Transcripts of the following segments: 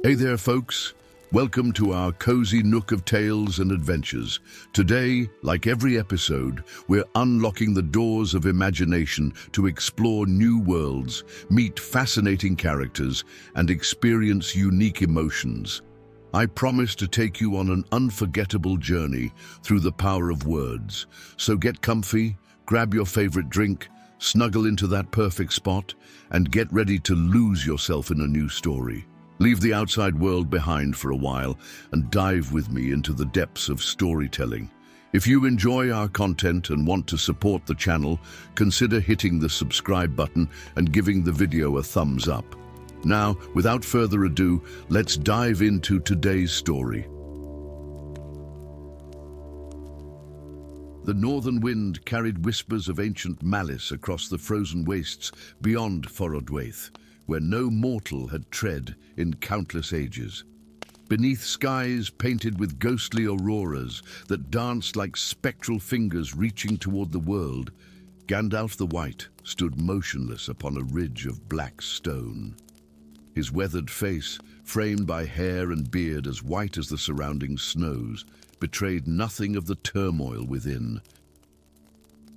Hey there, folks. Welcome to our cozy nook of tales and adventures. Today, like every episode, we're unlocking the doors of imagination to explore new worlds, meet fascinating characters, and experience unique emotions. I promise to take you on an unforgettable journey through the power of words. So get comfy, grab your favorite drink, snuggle into that perfect spot, and get ready to lose yourself in a new story. Leave the outside world behind for a while and dive with me into the depths of storytelling. If you enjoy our content and want to support the channel, consider hitting the subscribe button and giving the video a thumbs up. Now, without further ado, let's dive into today's story. The northern wind carried whispers of ancient malice across the frozen wastes beyond Forodwaith, where no mortal had tread in countless ages. Beneath skies painted with ghostly auroras that danced like spectral fingers reaching toward the world, Gandalf the White stood motionless upon a ridge of black stone. His weathered face, framed by hair and beard as white as the surrounding snows, betrayed nothing of the turmoil within.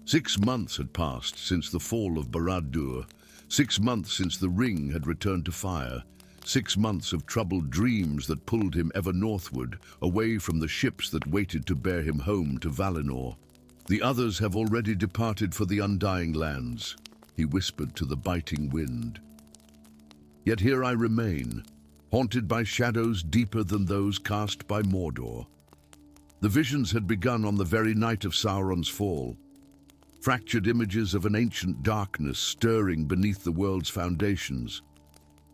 6 months had passed since the fall of Barad-dûr, 6 months since the ring had returned to fire, 6 months of troubled dreams that pulled him ever northward, away from the ships that waited to bear him home to Valinor. The others have already departed for the undying lands, he whispered to the biting wind. Yet here I remain, haunted by shadows deeper than those cast by Mordor. The visions had begun on the very night of Sauron's fall, fractured images of an ancient darkness stirring beneath the world's foundations,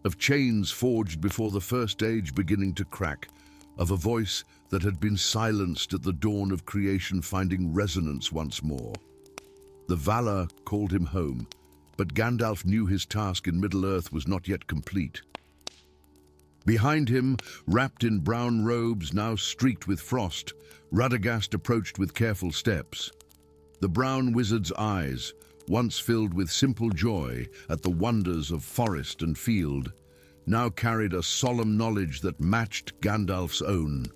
of chains forged before the first age beginning to crack, of a voice that had been silenced at the dawn of creation finding resonance once more. The Valar called him home, but Gandalf knew his task in Middle-earth was not yet complete. Behind him, wrapped in brown robes now streaked with frost, Radagast approached with careful steps. The brown wizard's eyes, once filled with simple joy at the wonders of forest and field, now carried a solemn knowledge that matched Gandalf's own.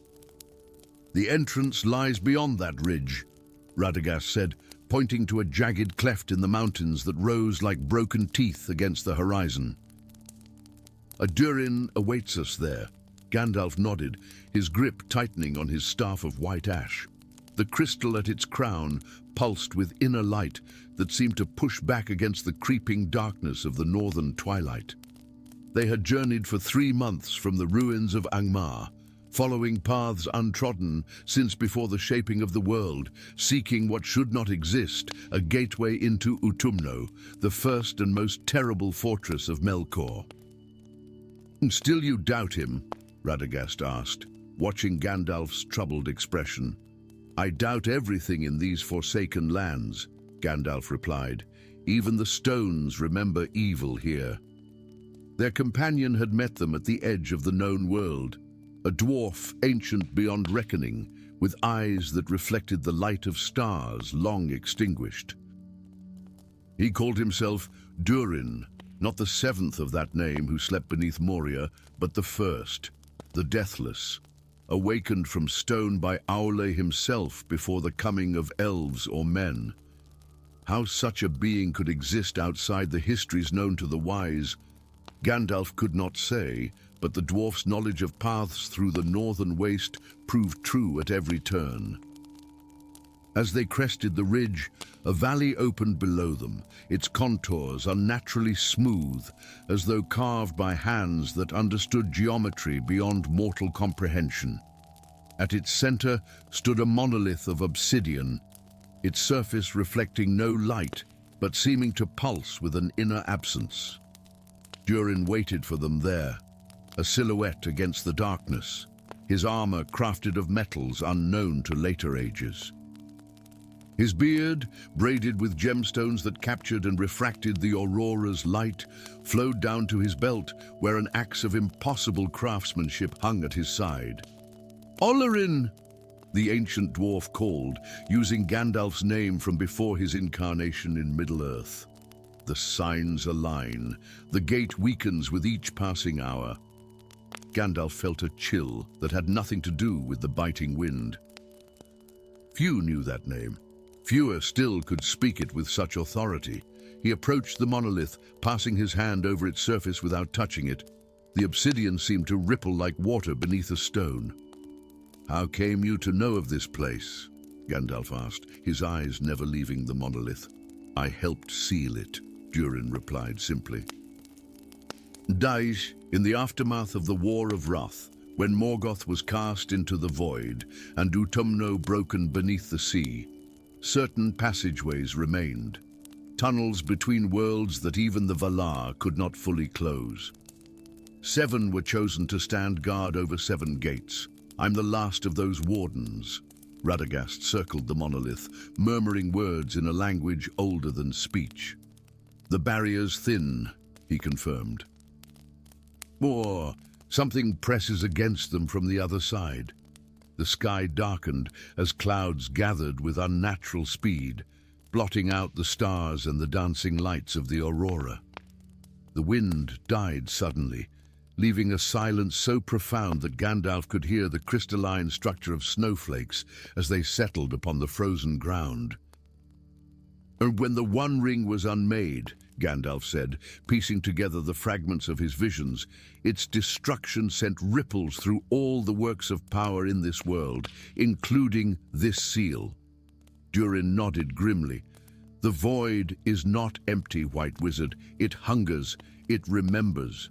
"The entrance lies beyond that ridge," Radagast said, pointing to a jagged cleft in the mountains that rose like broken teeth against the horizon. "A Durin awaits us there." Gandalf nodded, his grip tightening on his staff of white ash. The crystal at its crown pulsed with inner light that seemed to push back against the creeping darkness of the northern twilight. They had journeyed for 3 months from the ruins of Angmar, following paths untrodden since before the shaping of the world, seeking what should not exist, a gateway into Utumno, the first and most terrible fortress of Melkor. "Still you doubt him?" Radagast asked, watching Gandalf's troubled expression. "I doubt everything in these forsaken lands," Gandalf replied. "Even the stones remember evil here." Their companion had met them at the edge of the known world, a dwarf ancient beyond reckoning, with eyes that reflected the light of stars long extinguished. He called himself Durin, not the 7th of that name who slept beneath Moria, but the 1st, the deathless, awakened from stone by Aule himself before the coming of elves or men. How such a being could exist outside the histories known to the wise, Gandalf could not say, but the dwarf's knowledge of paths through the northern waste proved true at every turn. As they crested the ridge, a valley opened below them, its contours unnaturally smooth, as though carved by hands that understood geometry beyond mortal comprehension. At its center stood a monolith of obsidian, its surface reflecting no light, but seeming to pulse with an inner absence. Durin waited for them there, a silhouette against the darkness, his armor crafted of metals unknown to later ages. His beard, braided with gemstones that captured and refracted the aurora's light, flowed down to his belt, where an axe of impossible craftsmanship hung at his side. "Olorin!" the ancient dwarf called, using Gandalf's name from before his incarnation in Middle-earth. The signs align. The gate weakens with each passing hour. Gandalf felt a chill that had nothing to do with the biting wind. Few knew that name. Fewer still could speak it with such authority. He approached the monolith, passing his hand over its surface without touching it. The obsidian seemed to ripple like water beneath a stone. "How came you to know of this place?" Gandalf asked, his eyes never leaving the monolith. "I helped seal it," Durin replied simply. "Daesh, in the aftermath of the War of Wrath, when Morgoth was cast into the void and Utumno broken beneath the sea, certain passageways remained, tunnels between worlds that even the Valar could not fully close. 7 were chosen to stand guard over 7 gates. I'm the last of those wardens." Radagast circled the monolith, murmuring words in a language older than speech. "The barrier's thin," he confirmed. "Or something presses against them from the other side." The sky darkened as clouds gathered with unnatural speed, blotting out the stars and the dancing lights of the aurora. The wind died suddenly, leaving a silence so profound that Gandalf could hear the crystalline structure of snowflakes as they settled upon the frozen ground. "And when the One Ring was unmade," Gandalf said, piecing together the fragments of his visions, "its destruction sent ripples through all the works of power in this world, including this seal." Durin nodded grimly. "The void is not empty, White Wizard. It hungers, it remembers."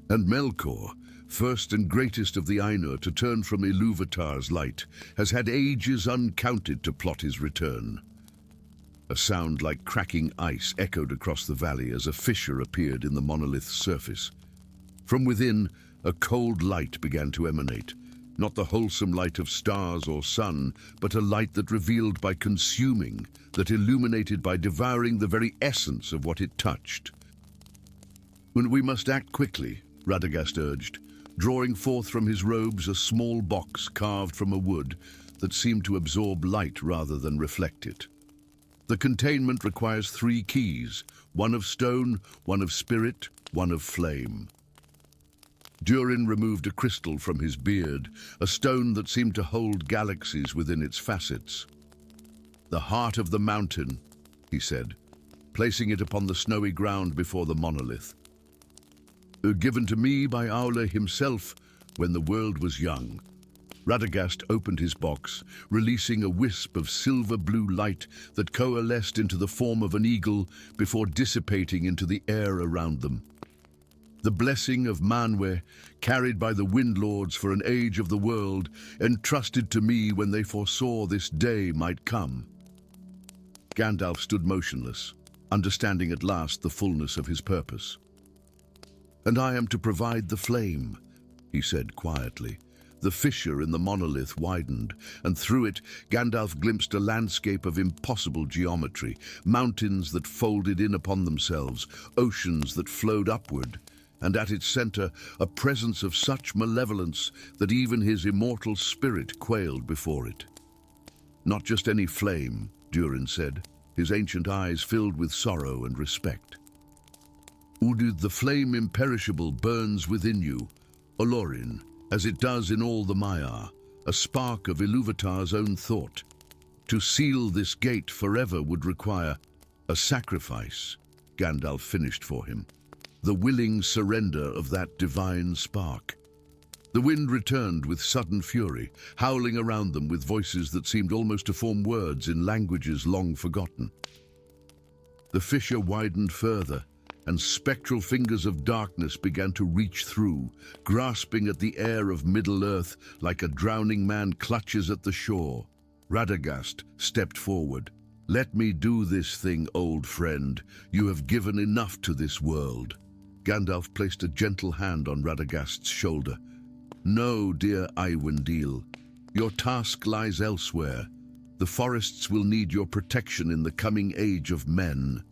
"And Melkor, first and greatest of the Ainur to turn from Ilúvatar's light, has had ages uncounted to plot his return." A sound like cracking ice echoed across the valley as a fissure appeared in the monolith's surface. From within, a cold light began to emanate, not the wholesome light of stars or sun, but a light that revealed by consuming, that illuminated by devouring the very essence of what it touched. "We must act quickly," Radagast urged, drawing forth from his robes a small box carved from a wood that seemed to absorb light rather than reflect it. "The containment requires 3 keys, one of stone, one of spirit, one of flame." Durin removed a crystal from his beard, a stone that seemed to hold galaxies within its facets. "The heart of the mountain," he said, placing it upon the snowy ground before the monolith. "Given to me by Aule himself when the world was young." Radagast opened his box, releasing a wisp of silver-blue light that coalesced into the form of an eagle before dissipating into the air around them. "The blessing of Manwë, carried by the Wind Lords for an age of the world, entrusted to me when they foresaw this day might come." Gandalf stood motionless, understanding at last the fullness of his purpose. "And I am to provide the flame," he said quietly. The fissure in the monolith widened, and through it Gandalf glimpsed a landscape of impossible geometry, mountains that folded in upon themselves, oceans that flowed upward, and at its center a presence of such malevolence that even his immortal spirit quailed before it. "Not just any flame," Durin said, his ancient eyes filled with sorrow and respect. "Udud, the flame imperishable burns within you, Olorin, as it does in all the Maiar, a spark of Ilúvatar's own thought. To seal this gate forever would require a sacrifice," Gandalf finished for him. "The willing surrender of that divine spark." The wind returned with sudden fury, howling around them with voices that seemed almost to form words in languages long forgotten. The fissure widened further, and spectral fingers of darkness began to reach through, grasping at the air of Middle-earth like a drowning man clutches at the shore. Radagast stepped forward. "Let me do this thing, old friend. You have given enough to this world." Gandalf placed a gentle hand on Radagast's shoulder. "No, dear Iwendil, your task lies elsewhere. The forests will need your protection in the coming age of men."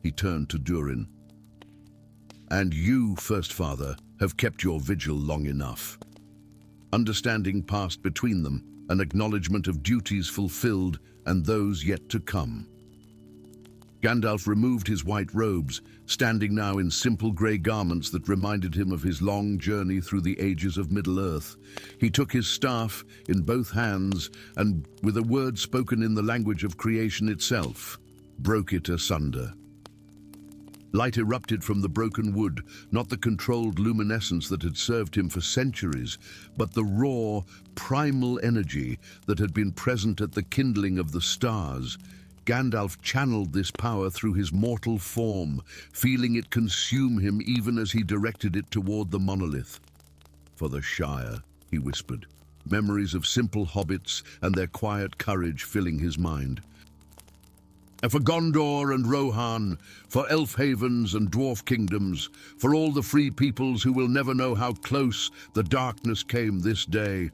He turned to Durin. "And you, First Father, have kept your vigil long enough." Understanding passed between them, an acknowledgement of duties fulfilled and those yet to come. Gandalf removed his white robes, standing now in simple grey garments that reminded him of his long journey through the ages of Middle-earth. He took his staff in both hands and, with a word spoken in the language of creation itself, broke it asunder. Light erupted from the broken wood, not the controlled luminescence that had served him for centuries, but the raw, primal energy that had been present at the kindling of the stars. Gandalf channeled this power through his mortal form, feeling it consume him even as he directed it toward the monolith. "For the Shire," he whispered, memories of simple hobbits and their quiet courage filling his mind. "And for Gondor and Rohan, for elf havens and dwarf kingdoms, for all the free peoples who will never know how close the darkness came this day."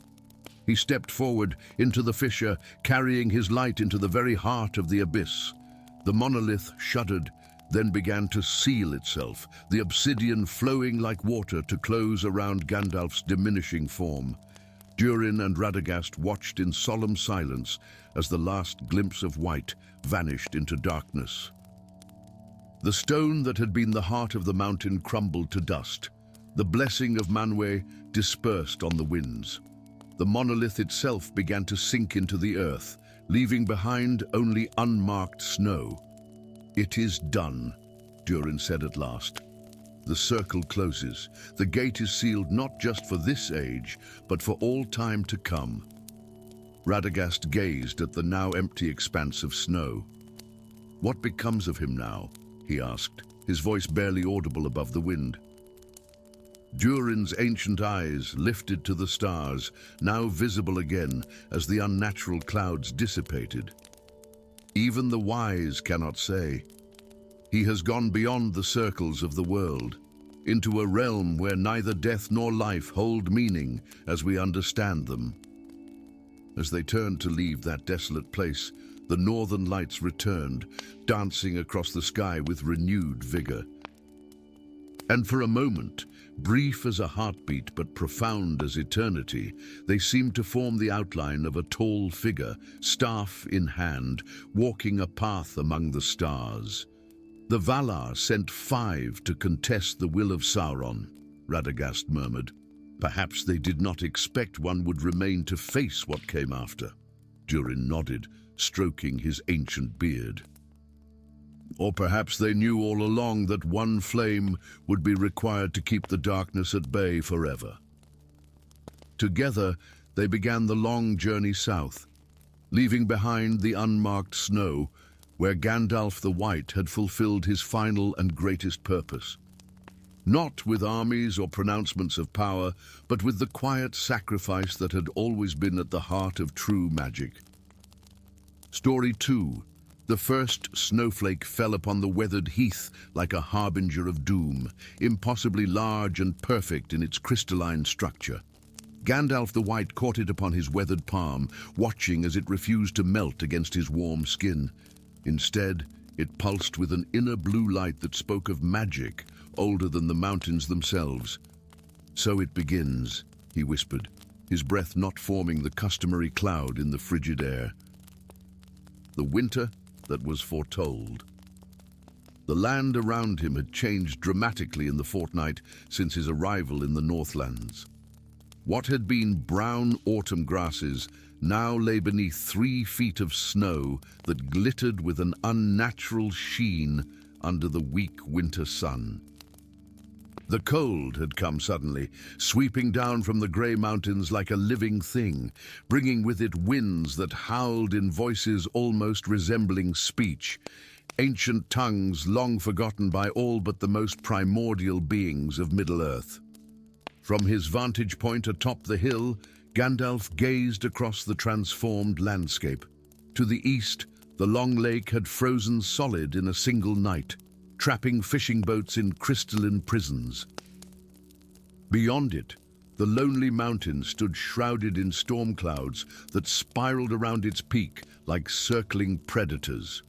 He stepped forward into the fissure, carrying his light into the very heart of the abyss. The monolith shuddered, then began to seal itself, the obsidian flowing like water to close around Gandalf's diminishing form. Durin and Radagast watched in solemn silence as the last glimpse of white vanished into darkness. The stone that had been the heart of the mountain crumbled to dust. The blessing of Manwë dispersed on the winds. The monolith itself began to sink into the earth, leaving behind only unmarked snow. "It is done," Durin said at last. "The circle closes. The gate is sealed not just for this age, but for all time to come." Radagast gazed at the now empty expanse of snow. "What becomes of him now?" he asked, his voice barely audible above the wind. Durin's ancient eyes lifted to the stars, now visible again as the unnatural clouds dissipated. "Even the wise cannot say. He has gone beyond the circles of the world, into a realm where neither death nor life hold meaning as we understand them." As they turned to leave that desolate place, the northern lights returned, dancing across the sky with renewed vigor. And for a moment, brief as a heartbeat but profound as eternity, they seemed to form the outline of a tall figure, staff in hand, walking a path among the stars. "The Valar sent 5 to contest the will of Sauron," Radagast murmured. "Perhaps they did not expect one would remain to face what came after." Durin nodded, stroking his ancient beard. "Or perhaps they knew all along that one flame would be required to keep the darkness at bay forever." Together, they began the long journey south, leaving behind the unmarked snow, where Gandalf the White had fulfilled his final and greatest purpose. Not with armies or pronouncements of power, but with the quiet sacrifice that had always been at the heart of true magic. Story 2. The first snowflake fell upon the weathered heath like a harbinger of doom, impossibly large and perfect in its crystalline structure. Gandalf the White caught it upon his weathered palm, watching as it refused to melt against his warm skin. Instead, it pulsed with an inner blue light that spoke of magic, older than the mountains themselves. "So it begins," he whispered, his breath not forming the customary cloud in the frigid air. The winter that was foretold. The land around him had changed dramatically in the fortnight since his arrival in the Northlands. What had been brown autumn grasses now lay beneath 3 feet of snow that glittered with an unnatural sheen under the weak winter sun. The cold had come suddenly, sweeping down from the grey mountains like a living thing, bringing with it winds that howled in voices almost resembling speech, ancient tongues long forgotten by all but the most primordial beings of Middle-earth. From his vantage point atop the hill, Gandalf gazed across the transformed landscape. To the east, the long lake had frozen solid in a single night, trapping fishing boats in crystalline prisons. Beyond it, the lonely mountain stood shrouded in storm clouds that spiraled around its peak like circling predators.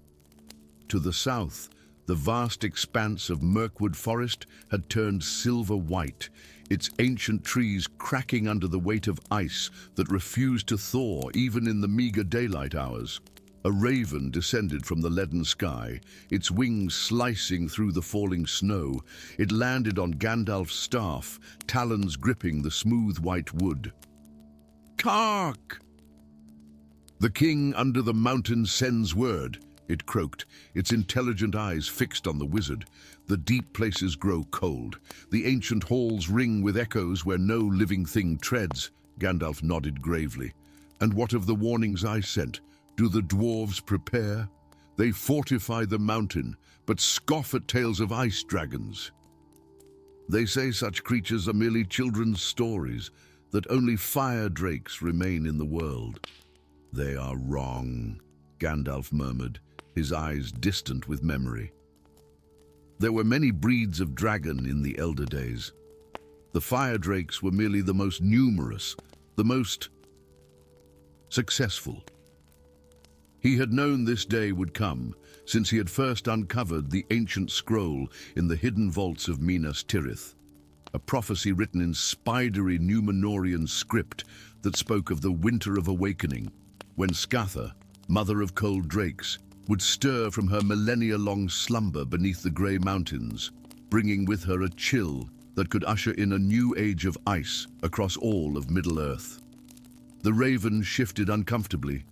To the south, the vast expanse of Mirkwood Forest had turned silver white, its ancient trees cracking under the weight of ice that refused to thaw even in the meager daylight hours. A raven descended from the leaden sky, its wings slicing through the falling snow. It landed on Gandalf's staff, talons gripping the smooth white wood. "Kark! The king under the mountain sends word," it croaked, its intelligent eyes fixed on the wizard. The deep places grow cold. The ancient halls ring with echoes where no living thing treads. Gandalf nodded gravely. "And what of the warnings I sent? Do the dwarves prepare? They fortify the mountain, but scoff at tales of ice dragons. They say such creatures are merely children's stories, that only fire drakes remain in the world." "They are wrong," Gandalf murmured, his eyes distant with memory. There were many breeds of dragon in the elder days. The fire drakes were merely the most numerous, the most successful. He had known this day would come, since he had first uncovered the ancient scroll in the hidden vaults of Minas Tirith, a prophecy written in spidery Númenórean script that spoke of the winter of awakening, when Scatha, mother of cold drakes, would stir from her millennia-long slumber beneath the grey mountains, bringing with her a chill that could usher in a new age of ice across all of Middle-earth. The raven shifted uncomfortably.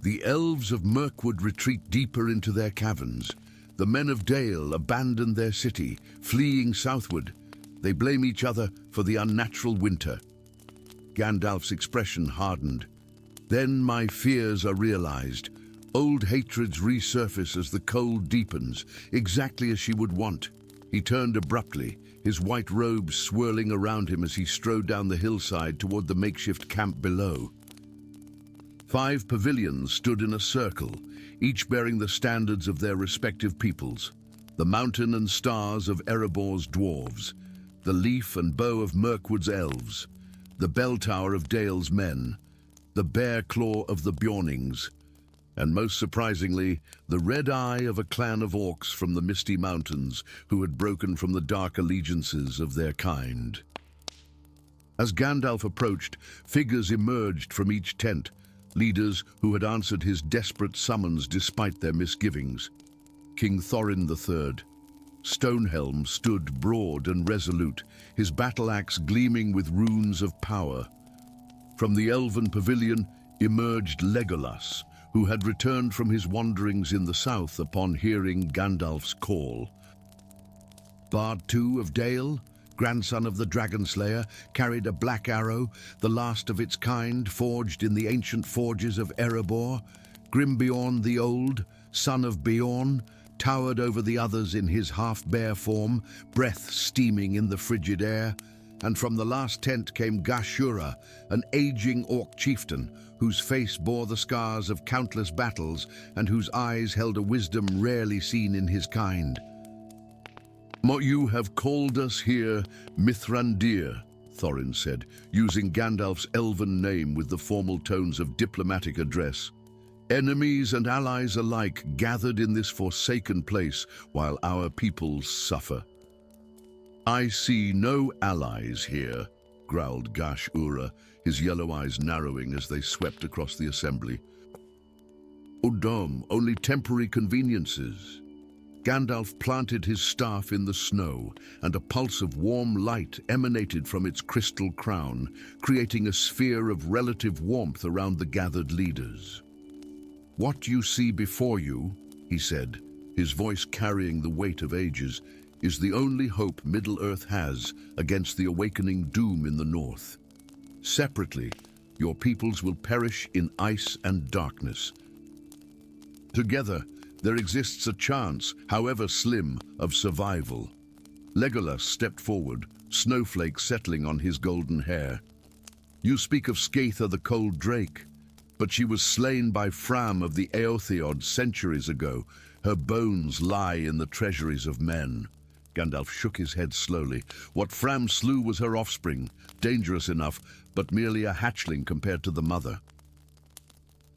The elves of Mirkwood retreat deeper into their caverns. The men of Dale abandon their city, fleeing southward. They blame each other for the unnatural winter. Gandalf's expression hardened. "Then my fears are realized. Old hatreds resurface as the cold deepens, exactly as she would want." He turned abruptly, his white robes swirling around him as he strode down the hillside toward the makeshift camp below. 5 pavilions stood in a circle, each bearing the standards of their respective peoples. The mountain and stars of Erebor's dwarves, the leaf and bow of Mirkwood's elves, the bell tower of Dale's men, the bear claw of the Bjornings, and most surprisingly, the red eye of a clan of orcs from the Misty Mountains who had broken from the dark allegiances of their kind. As Gandalf approached, figures emerged from each tent, leaders who had answered his desperate summons despite their misgivings. King Thorin III, Stonehelm, stood broad and resolute, his battle-axe gleaming with runes of power. From the elven pavilion emerged Legolas, who had returned from his wanderings in the south upon hearing Gandalf's call. Bard II of Dale, grandson of the Dragonslayer, carried a black arrow, the last of its kind, forged in the ancient forges of Erebor. Grimbeorn the Old, son of Beorn, towered over the others in his half-bear form, breath steaming in the frigid air. And from the last tent came Gashura, an aging orc chieftain, whose face bore the scars of countless battles and whose eyes held a wisdom rarely seen in his kind. "You have called us here Mithrandir," Thorin said, using Gandalf's elven name with the formal tones of diplomatic address. "Enemies and allies alike gathered in this forsaken place while our peoples suffer." "I see no allies here," growled Gashura, his yellow eyes narrowing as they swept across the assembly. "Udom, only temporary conveniences." Gandalf planted his staff in the snow, and a pulse of warm light emanated from its crystal crown, creating a sphere of relative warmth around the gathered leaders. "What you see before you," he said, his voice carrying the weight of ages, "is the only hope Middle-earth has against the awakening doom in the north. Separately, your peoples will perish in ice and darkness. Together, there exists a chance, however slim, of survival." Legolas stepped forward, snowflakes settling on his golden hair. "You speak of Scatha the Cold Drake, but she was slain by Fram of the Eotheod centuries ago. Her bones lie in the treasuries of men." Gandalf shook his head slowly. "What Fram slew was her offspring, dangerous enough, but merely a hatchling compared to the mother.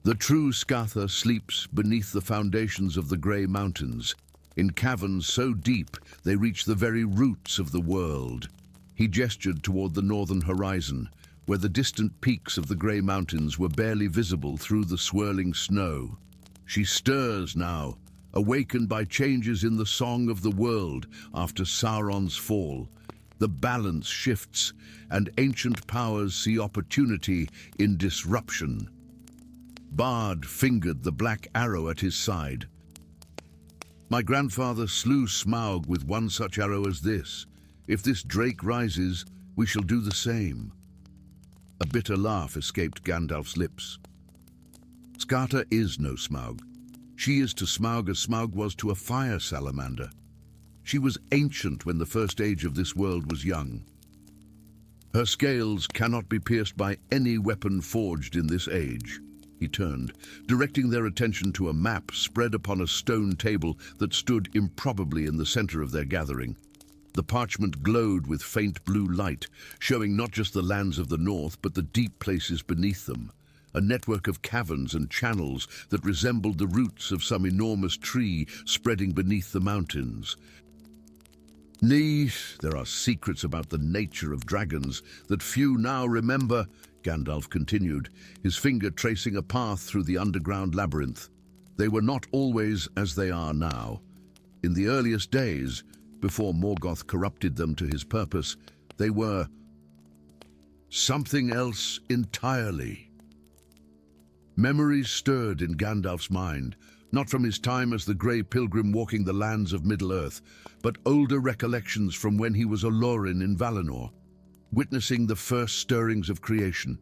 The true Scatha sleeps beneath the foundations of the Grey Mountains, in caverns so deep they reach the very roots of the world." He gestured toward the northern horizon, where the distant peaks of the grey mountains were barely visible through the swirling snow. She stirs now, awakened by changes in the song of the world after Sauron's fall. The balance shifts, and ancient powers see opportunity in disruption. Bard fingered the black arrow at his side. My grandfather slew Smaug with one such arrow as this. If this drake rises, we shall do the same. A bitter laugh escaped Gandalf's lips. Skata is no Smaug. She is to Smaug as Smaug was to a fire salamander. She was ancient when the first age of this world was young. Her scales cannot be pierced by any weapon forged in this age. He turned, directing their attention to a map spread upon a stone table that stood improbably in the center of their gathering. The parchment glowed with faint blue light, showing not just the lands of the north, but the deep places beneath them. A network of caverns and channels that resembled the roots of some enormous tree spreading beneath the mountains. There are secrets about the nature of dragons that few now remember, Gandalf continued, his finger tracing a path through the underground labyrinth. They were not always as they are now. In the earliest days, before Morgoth corrupted them to his purpose, they were something else entirely. Memories stirred in Gandalf's mind, not from his time as the Grey Pilgrim walking the lands of Middle-earth, but older recollections from when he was a Lorin in Valinor, witnessing the first stirrings of creation.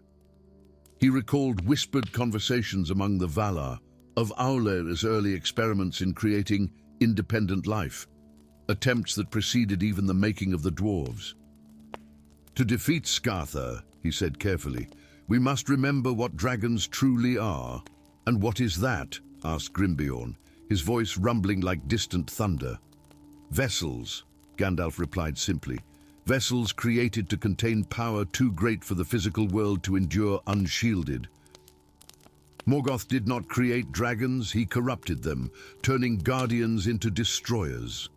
He recalled whispered conversations among the Valar, of Aulur's early experiments in creating independent life, attempts that preceded even the making of the dwarves. To defeat Skatha, he said carefully, we must remember what dragons truly are. And what is that? Asked Grimbeorn, his voice rumbling like distant thunder. Vessels, Gandalf replied simply. Vessels created to contain power too great for the physical world to endure unshielded. Morgoth did not create dragons, he corrupted them, turning guardians into destroyers.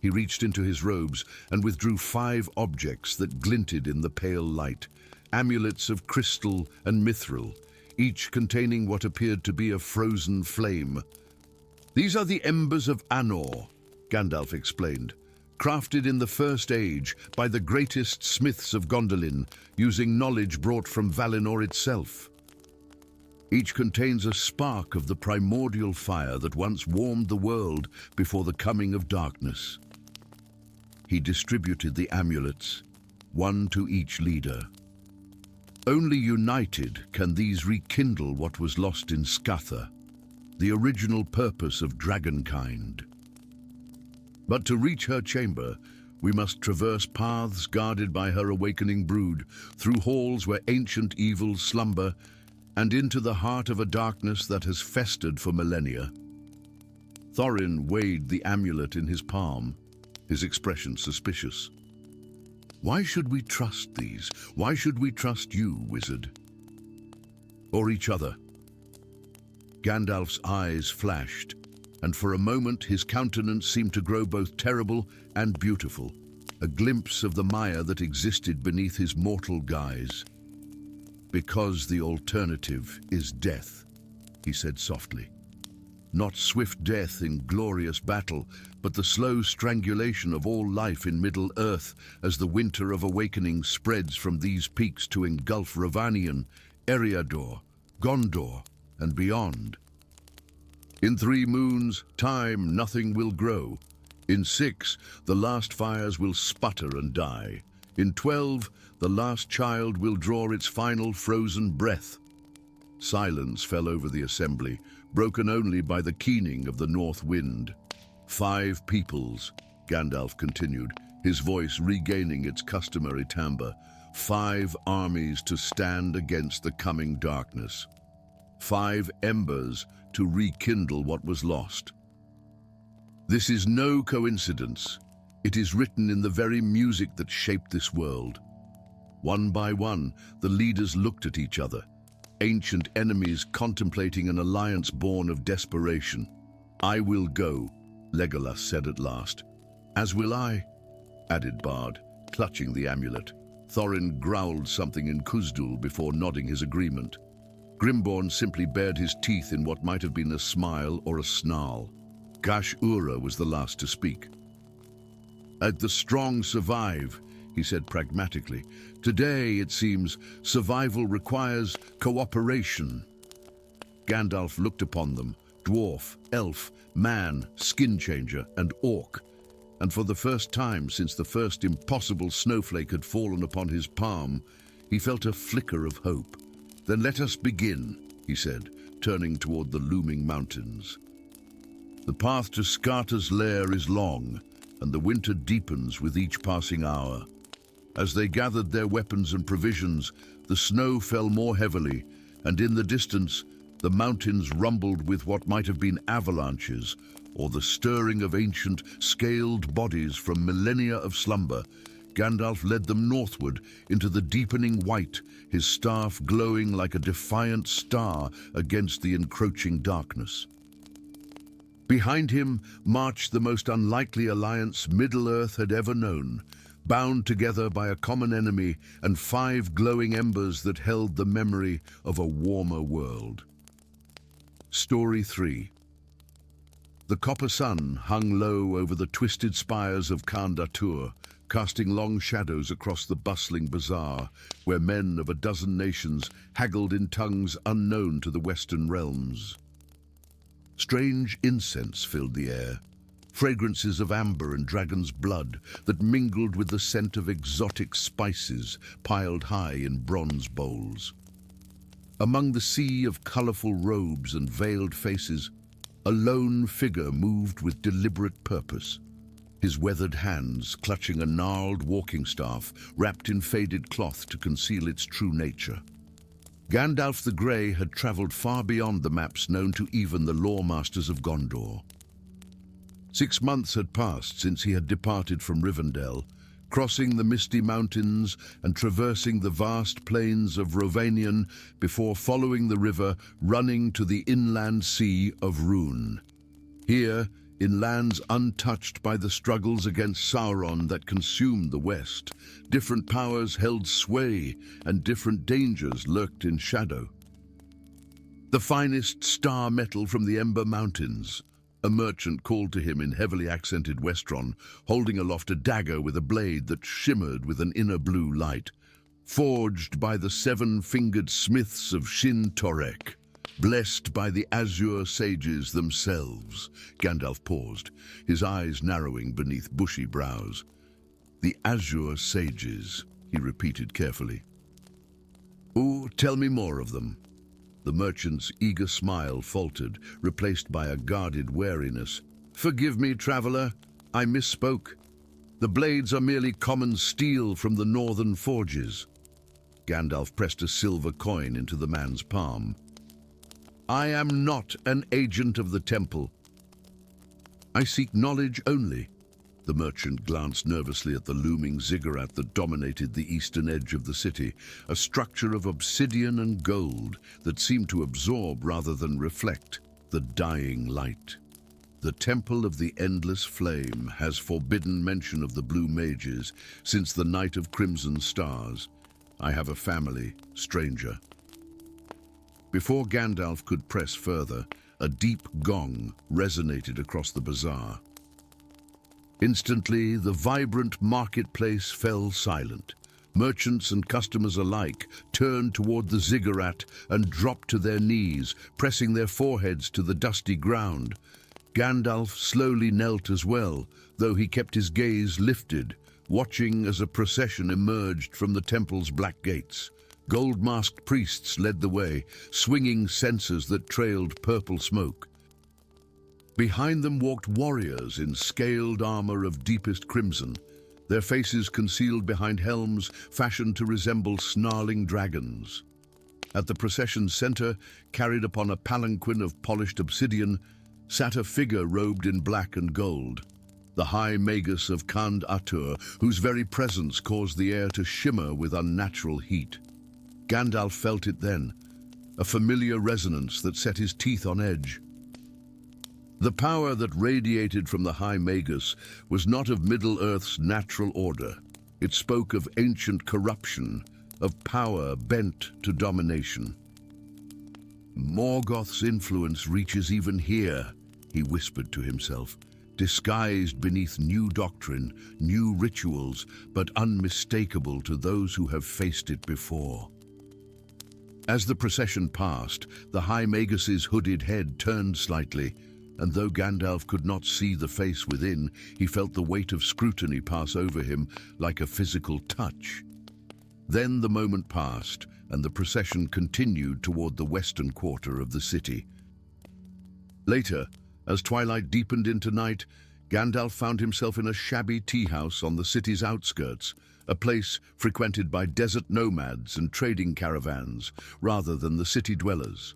He reached into his robes and withdrew 5 objects that glinted in the pale light, amulets of crystal and mithril, each containing what appeared to be a frozen flame. These are the embers of Anor, Gandalf explained, crafted in the First Age by the greatest smiths of Gondolin, using knowledge brought from Valinor itself. Each contains a spark of the primordial fire that once warmed the world before the coming of darkness. He distributed the amulets, one to each leader. Only united can these rekindle what was lost in Skatha, the original purpose of dragonkind. But to reach her chamber, we must traverse paths guarded by her awakening brood, through halls where ancient evils slumber, and into the heart of a darkness that has festered for millennia. Thorin weighed the amulet in his palm, his expression suspicious. Why should we trust these? Why should we trust you, wizard? Or each other? Gandalf's eyes flashed, and for a moment his countenance seemed to grow both terrible and beautiful, a glimpse of the mire that existed beneath his mortal guise. Because the alternative is death, he said softly. Not swift death in glorious battle, but the slow strangulation of all life in Middle-earth as the winter of awakening spreads from these peaks to engulf Rhovanion, Eriador, Gondor, and beyond. In 3 moons, time nothing will grow. In 6, the last fires will sputter and die. In 12, the last child will draw its final frozen breath. Silence fell over the assembly, broken only by the keening of the north wind. 5 peoples, Gandalf continued, his voice regaining its customary timbre. 5 armies to stand against the coming darkness. 5 embers to rekindle what was lost. This is no coincidence. It is written in the very music that shaped this world. One by one, the leaders looked at each other, ancient enemies contemplating an alliance born of desperation. I will go, Legolas said at last. As will I, added Bard, clutching the amulet. Thorin growled something in Khuzdul before nodding his agreement. Grimborn simply bared his teeth in what might have been a smile or a snarl. Gash-Ura was the last to speak. The strong survive, he said pragmatically. Today, it seems, survival requires cooperation. Gandalf looked upon them, dwarf, elf, man, skin changer, and orc, and for the first time since the first impossible snowflake had fallen upon his palm, he felt a flicker of hope. Then let us begin, he said, turning toward the looming mountains. The path to Skarta's lair is long, and the winter deepens with each passing hour. As they gathered their weapons and provisions, the snow fell more heavily, and in the distance, the mountains rumbled with what might have been avalanches, or the stirring of ancient, scaled bodies from millennia of slumber. Gandalf led them northward into the deepening white, his staff glowing like a defiant star against the encroaching darkness. Behind him marched the most unlikely alliance Middle-earth had ever known, bound together by a common enemy and 5 glowing embers that held the memory of a warmer world. Story 3. The copper sun hung low over the twisted spires of Khandatur, casting long shadows across the bustling bazaar, where men of a dozen nations haggled in tongues unknown to the western realms. Strange incense filled the air, fragrances of amber and dragon's blood that mingled with the scent of exotic spices piled high in bronze bowls. Among the sea of colorful robes and veiled faces, a lone figure moved with deliberate purpose, his weathered hands clutching a gnarled walking staff wrapped in faded cloth to conceal its true nature. Gandalf the Grey had traveled far beyond the maps known to even the lore masters of Gondor. 6 months had passed since he had departed from Rivendell, crossing the misty mountains and traversing the vast plains of Rovanion before following the river running to the inland sea of Rhûn. Here, in lands untouched by the struggles against Sauron that consumed the West, different powers held sway and different dangers lurked in shadow. The finest star metal from the Ember Mountains, a merchant called to him in heavily accented Westron, holding aloft a dagger with a blade that shimmered with an inner blue light, forged by the 7-fingered smiths of Shin Torek, blessed by the azure sages themselves. Gandalf paused, his eyes narrowing beneath bushy brows. The azure sages, he repeated carefully. Oh, tell me more of them. The merchant's eager smile faltered, replaced by a guarded wariness. Forgive me, traveler, I misspoke. The blades are merely common steel from the northern forges. Gandalf pressed a silver coin into the man's palm. I am not an agent of the temple. I seek knowledge only. The merchant glanced nervously at the looming ziggurat that dominated the eastern edge of the city, a structure of obsidian and gold that seemed to absorb rather than reflect the dying light. The Temple of the Endless Flame has forbidden mention of the Blue Mages since the Night of Crimson Stars. I have a family, stranger. Before Gandalf could press further, a deep gong resonated across the bazaar. Instantly, the vibrant marketplace fell silent. Merchants and customers alike turned toward the ziggurat and dropped to their knees, pressing their foreheads to the dusty ground. Gandalf slowly knelt as well, though he kept his gaze lifted, watching as a procession emerged from the temple's black gates. Gold-masked priests led the way, swinging censers that trailed purple smoke. Behind them walked warriors in scaled armor of deepest crimson, their faces concealed behind helms fashioned to resemble snarling dragons. At the procession's center, carried upon a palanquin of polished obsidian, sat a figure robed in black and gold, the High Magus of Khandatur, whose very presence caused the air to shimmer with unnatural heat. Gandalf felt it then, a familiar resonance that set his teeth on edge. The power that radiated from the High Magus was not of Middle-earth's natural order. It spoke of ancient corruption, of power bent to domination. Morgoth's influence reaches even here, he whispered to himself, disguised beneath new doctrine, new rituals, but unmistakable to those who have faced it before. As the procession passed, the High Magus's hooded head turned slightly, and though Gandalf could not see the face within, he felt the weight of scrutiny pass over him like a physical touch. Then the moment passed, and the procession continued toward the western quarter of the city. Later, as twilight deepened into night, Gandalf found himself in a shabby tea-house on the city's outskirts, a place frequented by desert nomads and trading caravans, rather than the city dwellers.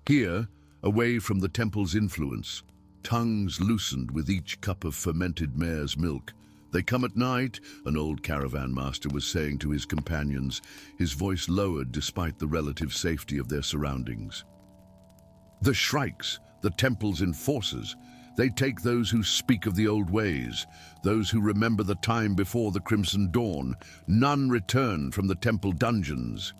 Here, away from the temple's influence, tongues loosened with each cup of fermented mare's milk. "They come at night," an old caravan master was saying to his companions, his voice lowered despite the relative safety of their surroundings. "The shrikes, the temple's enforcers, they take those who speak of the old ways, those who remember the time before the Crimson Dawn. None return from the temple dungeons."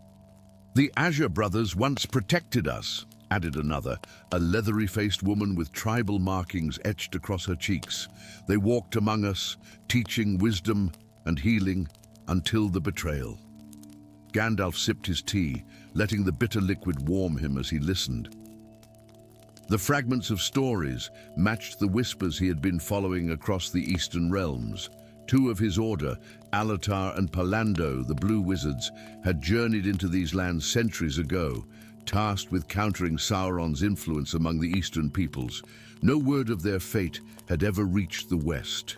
"The Azure brothers once protected us," added another, a leathery-faced woman with tribal markings etched across her cheeks. "They walked among us, teaching wisdom and healing until the betrayal." Gandalf sipped his tea, letting the bitter liquid warm him as he listened. The fragments of stories matched the whispers he had been following across the Eastern realms. Two of his order, LOTR and Palando, the Blue Wizards, had journeyed into these lands centuries ago, tasked with countering Sauron's influence among the Eastern peoples. No word of their fate had ever reached the West.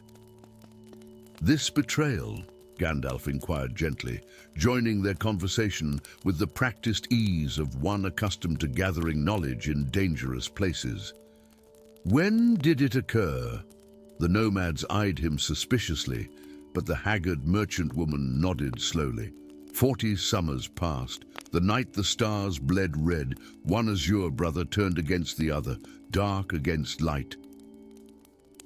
"This betrayal?" Gandalf inquired gently, joining their conversation with the practiced ease of one accustomed to gathering knowledge in dangerous places. "When did it occur?" The nomads eyed him suspiciously, but the haggard merchant woman nodded slowly. 40 summers passed. The night the stars bled red, one azure brother turned against the other, dark against light.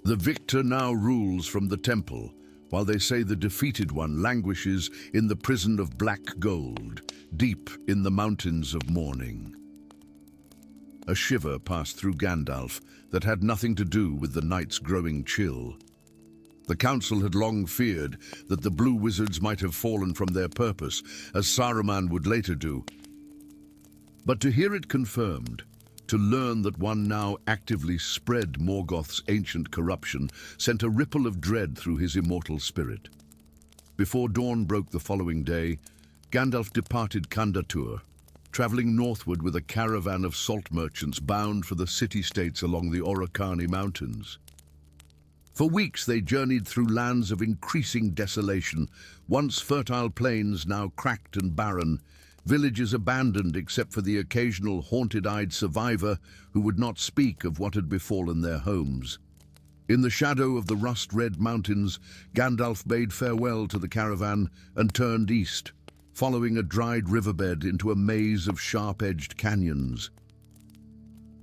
"The victor now rules from the temple, while they say the defeated one languishes in the prison of black gold, deep in the mountains of mourning." A shiver passed through Gandalf that had nothing to do with the night's growing chill. The council had long feared that the Blue Wizards might have fallen from their purpose, as Saruman would later do. But to hear it confirmed, to learn that one now actively spread Morgoth's ancient corruption, sent a ripple of dread through his immortal spirit. Before dawn broke the following day, Gandalf departed Candatur, traveling northward with a caravan of salt merchants bound for the city-states along the Orocani Mountains. For weeks they journeyed through lands of increasing desolation, once fertile plains now cracked and barren, villages abandoned except for the occasional haunted-eyed survivor who would not speak of what had befallen their homes. In the shadow of the rust-red mountains, Gandalf bade farewell to the caravan and turned east, following a dried riverbed into a maze of sharp-edged canyons.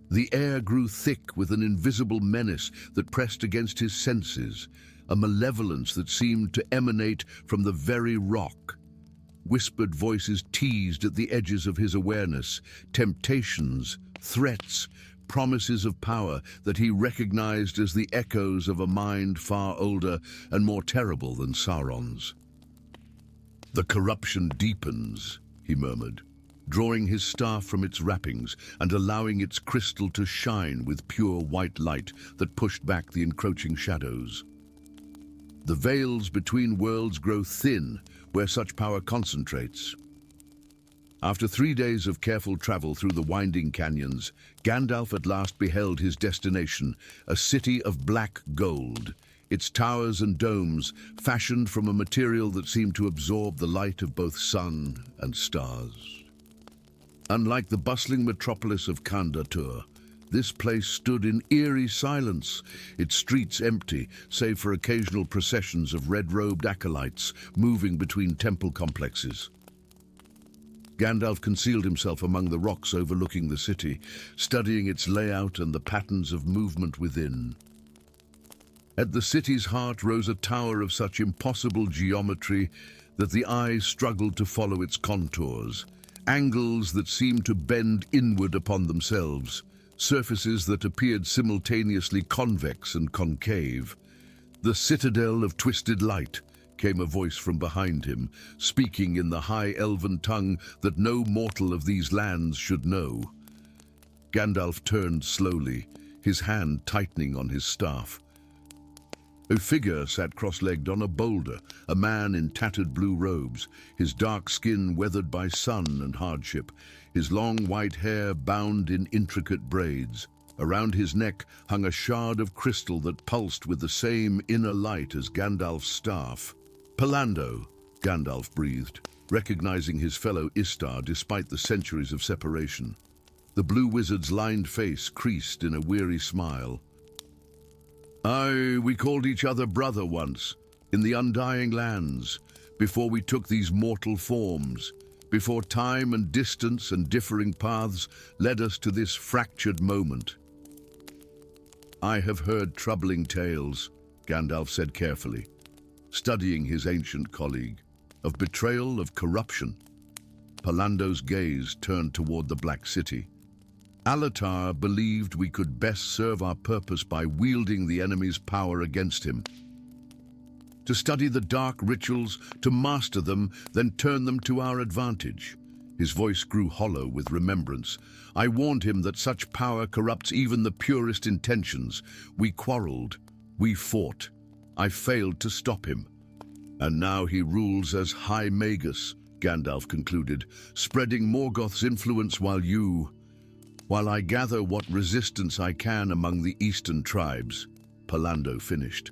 The air grew thick with an invisible menace that pressed against his senses, a malevolence that seemed to emanate from the very rock. Whispered voices teased at the edges of his awareness, temptations, threats, promises of power that he recognized as the echoes of a mind far older and more terrible than Sauron's. "The corruption deepens," he murmured, drawing his staff from its wrappings and allowing its crystal to shine with pure white light that pushed back the encroaching shadows. "The veils between worlds grow thin where such power concentrates." After 3 days of careful travel through the winding canyons, Gandalf at last beheld his destination, a city of black gold, its towers and domes fashioned from a material that seemed to absorb the light of both sun and stars. Unlike the bustling metropolis of Candatur, this place stood in eerie silence, its streets empty, save for occasional processions of red-robed acolytes moving between temple complexes. Gandalf concealed himself among the rocks overlooking the city, studying its layout and the patterns of movement within. At the city's heart rose a tower of such impossible geometry that the eyes struggled to follow its contours, angles that seemed to bend inward upon themselves, surfaces that appeared simultaneously convex and concave. "The citadel of twisted light," came a voice from behind him, speaking in the high elven tongue that no mortal of these lands should know. Gandalf turned slowly, his hand tightening on his staff. A figure sat cross-legged on a boulder, a man in tattered blue robes, his dark skin weathered by sun and hardship, his long white hair bound in intricate braids. Around his neck hung a shard of crystal that pulsed with the same inner light as Gandalf's staff. "Palando," Gandalf breathed, recognizing his fellow Istar despite the centuries of separation. The blue wizard's lined face creased in a weary smile. "Aye, we called each other brother once, in the Undying Lands, before we took these mortal forms, before time and distance and differing paths led us to this fractured moment." "I have heard troubling tales," Gandalf said carefully, studying his ancient colleague, "of betrayal, of corruption." Palando's gaze turned toward the Black City. "LOTR believed we could best serve our purpose by wielding the enemy's power against him. To study the dark rituals, to master them, then turn them to our advantage." His voice grew hollow with remembrance. "I warned him that such power corrupts even the purest intentions. We quarreled. We fought. I failed to stop him. And now he rules as High Magus," Gandalf concluded, "spreading Morgoth's influence while I gather what resistance I can among the eastern tribes," Palando finished.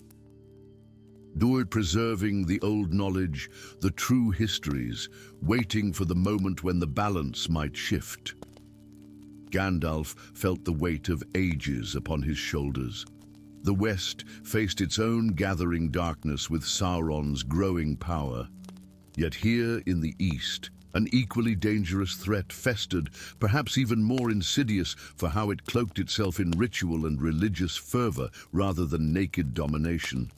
"Do it preserving the old knowledge, the true histories, waiting for the moment when the balance might shift." Gandalf felt the weight of ages upon his shoulders. The West faced its own gathering darkness with Sauron's growing power. Yet here in the East, an equally dangerous threat festered, perhaps even more insidious for how it cloaked itself in ritual and religious fervor rather than naked domination.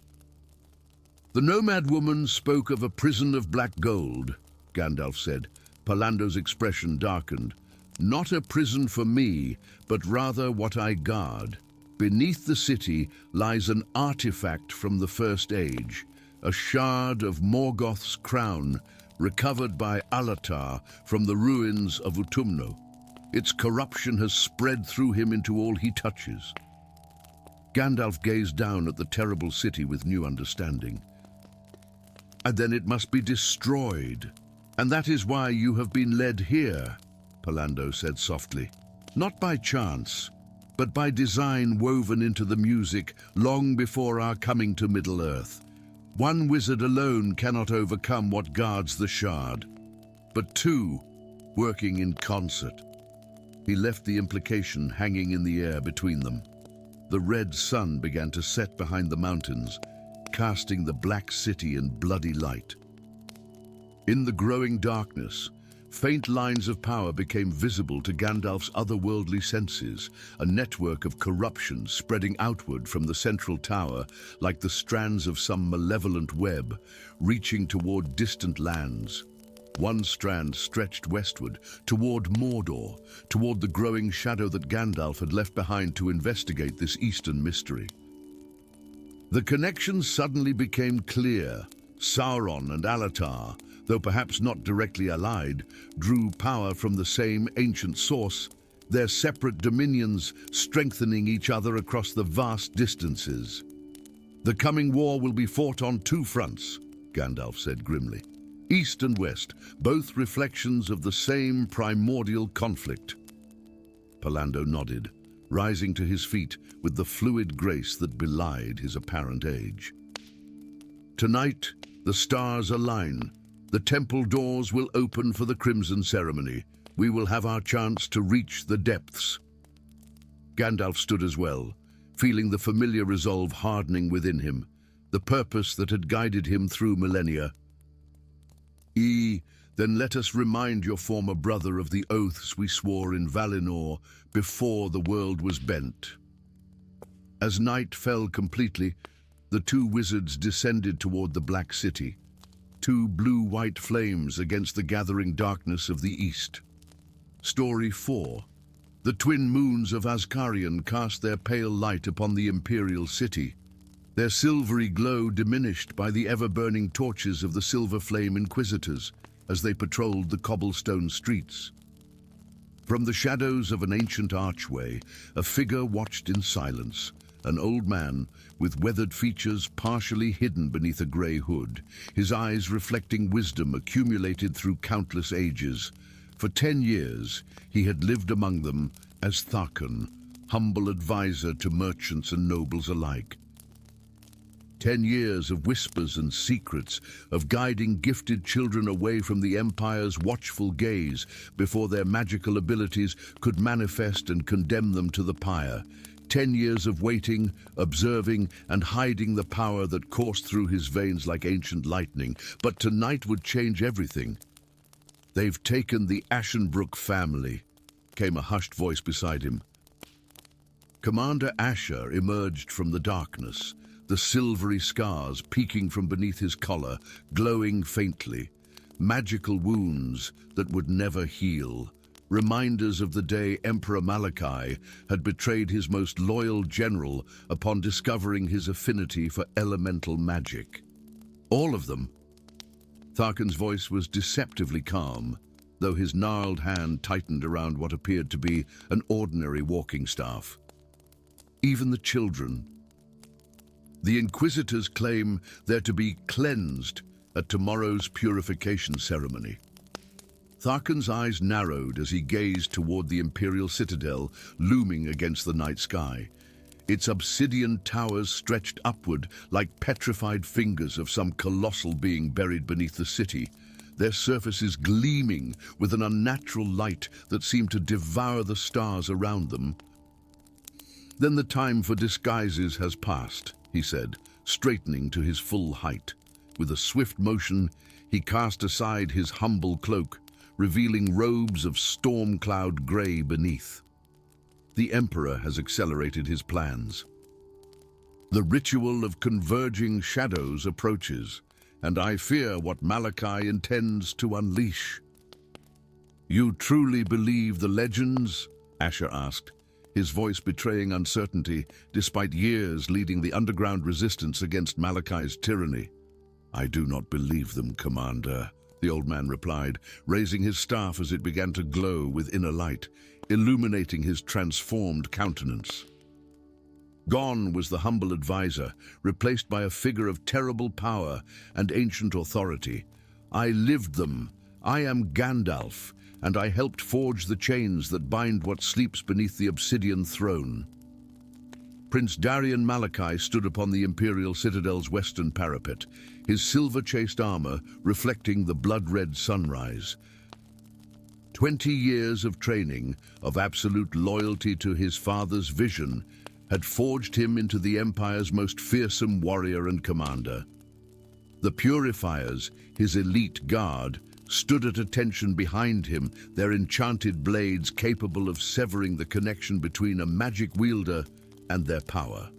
"The nomad woman spoke of a prison of black gold," Gandalf said. Palando's expression darkened. "Not a prison for me, but rather what I guard. Beneath the city lies an artifact from the First Age, a shard of Morgoth's crown, recovered by LOTR from the ruins of Utumno. Its corruption has spread through him into all he touches." Gandalf gazed down at the terrible city with new understanding. "And then it must be destroyed. And that is why you have been led here," Palando said softly. "Not by chance, but by design woven into the music long before our coming to Middle-earth. One wizard alone cannot overcome what guards the shard, but two, working in concert." He left the implication hanging in the air between them. The red sun began to set behind the mountains, casting the Black City in bloody light. In the growing darkness, faint lines of power became visible to Gandalf's otherworldly senses, a network of corruption spreading outward from the central tower like the strands of some malevolent web, reaching toward distant lands. One strand stretched westward, toward Mordor, toward the growing shadow that Gandalf had left behind to investigate this eastern mystery. The connection suddenly became clear. Sauron and LOTR, though perhaps not directly allied, drew power from the same ancient source, their separate dominions strengthening each other across the vast distances. "The coming war will be fought on two fronts," Gandalf said grimly. "East and West, both reflections of the same primordial conflict." Palando nodded, rising to his feet with the fluid grace that belied his apparent age. "Tonight, the stars align. The temple doors will open for the Crimson Ceremony. We will have our chance to reach the depths." Gandalf stood as well, feeling the familiar resolve hardening within him, the purpose that had guided him through millennia. Then let us remind your former brother of the oaths we swore in Valinor before the world was bent." As night fell completely, The two wizards descended toward the Black City, two blue-white flames against the gathering darkness of the east. Story 4. The twin moons of Azkarian cast their pale light upon the imperial city, their silvery glow diminished by the ever-burning torches of the Silver Flame Inquisitors as they patrolled the cobblestone streets. From the shadows of an ancient archway, a figure watched in silence, an old man with weathered features partially hidden beneath a grey hood, his eyes reflecting wisdom accumulated through countless ages. For 10 years, he had lived among them as Tharkan, humble advisor to merchants and nobles alike. 10 years of whispers and secrets, of guiding gifted children away from the Empire's watchful gaze before their magical abilities could manifest and condemn them to the pyre. 10 years of waiting, observing, and hiding the power that coursed through his veins like ancient lightning. But tonight would change everything. "They've taken the Ashenbrook family," came a hushed voice beside him. Commander Asher emerged from the darkness, the silvery scars peeking from beneath his collar, glowing faintly. Magical wounds that would never heal. Reminders of the day Emperor Malachi had betrayed his most loyal general upon discovering his affinity for elemental magic. All of them. Tharkan's voice was deceptively calm, though his gnarled hand tightened around what appeared to be an ordinary walking staff. Even the children. The Inquisitors claim they're to be cleansed at tomorrow's purification ceremony. Tharkan's eyes narrowed as he gazed toward the Imperial Citadel looming against the night sky. Its obsidian towers stretched upward like petrified fingers of some colossal being buried beneath the city, their surfaces gleaming with an unnatural light that seemed to devour the stars around them. "Then the time for disguises has passed," he said, straightening to his full height. With a swift motion, he cast aside his humble cloak, revealing robes of storm cloud grey beneath. "The Emperor has accelerated his plans. The ritual of converging shadows approaches, and I fear what Malachi intends to unleash." "You truly believe the legends?" Asher asked, his voice betraying uncertainty despite years leading the underground resistance against Malachi's tyranny. "I do not believe them, Commander," the old man replied, raising his staff as it began to glow with inner light, illuminating his transformed countenance. Gone was the humble advisor, replaced by a figure of terrible power and ancient authority. "I lived them. I am Gandalf, and I helped forge the chains that bind what sleeps beneath the obsidian throne." Prince Darian Malachi stood upon the Imperial Citadel's western parapet, his silver-chased armor reflecting the blood-red sunrise. 20 years of training, of absolute loyalty to his father's vision, had forged him into the Empire's most fearsome warrior and commander. The Purifiers, his elite guard, stood at attention behind him, their enchanted blades capable of severing the connection between a magic wielder and their power.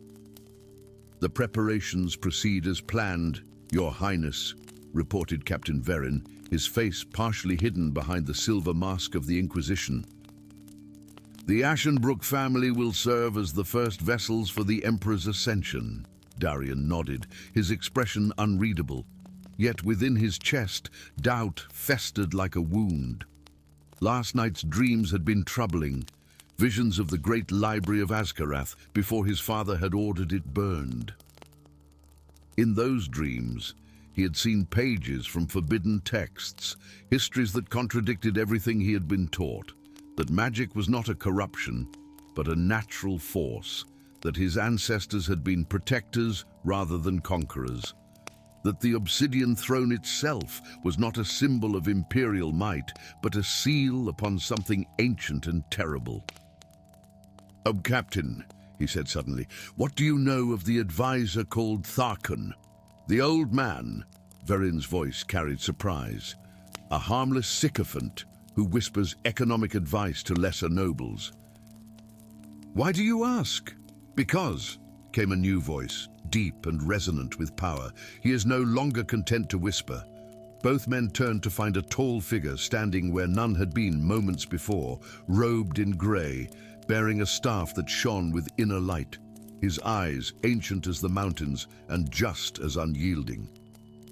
"The preparations proceed as planned, Your Highness," reported Captain Verin, his face partially hidden behind the silver mask of the Inquisition. "The Ashenbrook family will serve as the first vessels for the Emperor's ascension." Darian nodded, his expression unreadable. Yet within his chest, doubt festered like a wound. Last night's dreams had been troubling, visions of the great library of Azkarath before his father had ordered it burned. In those dreams, he had seen pages from forbidden texts, histories that contradicted everything he had been taught, that magic was not a corruption, but a natural force, that his ancestors had been protectors rather than conquerors, that the obsidian throne itself was not a symbol of imperial might, but a seal upon something ancient and terrible. "Oh, Captain," he said suddenly, "what do you know of the advisor called Tharkan?" "The old man," Verin's voice carried surprise. "A harmless sycophant who whispers economic advice to lesser nobles." "Why do you ask?" "Because," came a new voice, deep and resonant with power. He is no longer content to whisper. Both men turned to find a tall figure standing where none had been moments before, robed in grey, bearing a staff that shone with inner light. His eyes, ancient as the mountains and just as unyielding.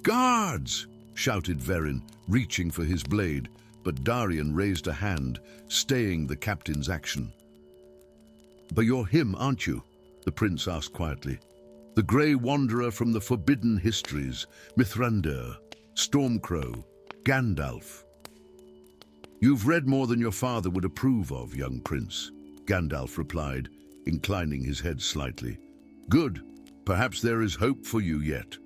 "Guards!" shouted Verin, reaching for his blade, but Darian raised a hand, staying the captain's action. "But you're him, aren't you?" the prince asked quietly. "The grey wanderer from the forbidden histories, Mithrandir, Stormcrow, Gandalf." "You've read more than your father would approve of, young prince," Gandalf replied, inclining his head slightly. "Good. Perhaps there is hope for you yet."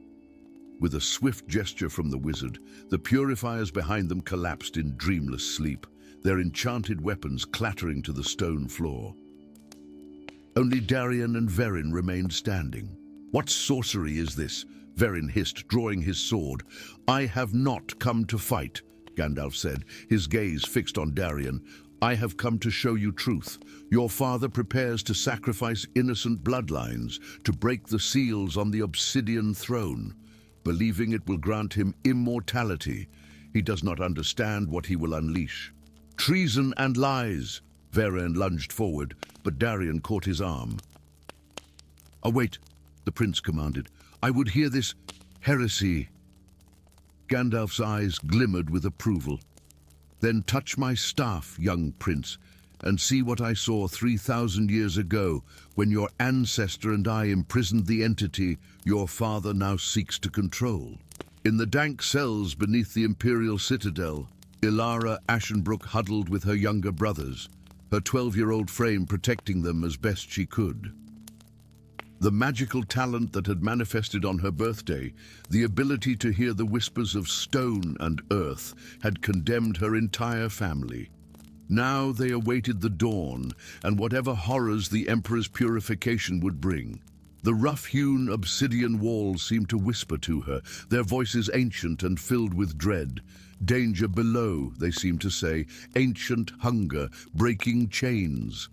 With a swift gesture from the wizard, the purifiers behind them collapsed in dreamless sleep, their enchanted weapons clattering to the stone floor. Only Darian and Verin remained standing. "What sorcery is this?" Verin hissed, drawing his sword. "I have not come to fight," Gandalf said, his gaze fixed on Darian. "I have come to show you truth. Your father prepares to sacrifice innocent bloodlines, to break the seals on the obsidian throne, believing it will grant him immortality. He does not understand what he will unleash. Treason and lies!" Verin lunged forward, but Darian caught his arm. "Oh, wait," the prince commanded. "I would hear this heresy." Gandalf's eyes glimmered with approval. "Then touch my staff, young prince, and see what I saw 3,000 years ago when your ancestor and I imprisoned the entity your father now seeks to control. In the dank cells beneath the Imperial Citadel, Ilara Ashenbrook huddled with her younger brothers, her 12-year-old frame protecting them as best she could. The magical talent that had manifested on her birthday, the ability to hear the whispers of stone and earth, had condemned her entire family. Now they awaited the dawn and whatever horrors the Emperor's purification would bring. The rough-hewn obsidian walls seemed to whisper to her, their voices ancient and filled with dread. Danger below, they seemed to say, ancient hunger, breaking chains.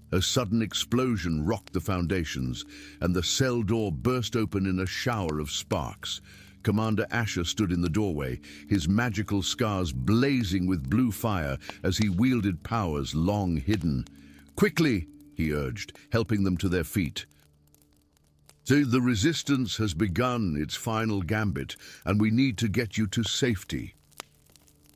A sudden explosion rocked the foundations, and the cell door burst open in a shower of sparks. Commander Asher stood in the doorway, his magical scars blazing with blue fire as he wielded powers long hidden. "Quickly!" he urged, helping them to their feet. "So the resistance has begun its final gambit, and we need to get you to safety."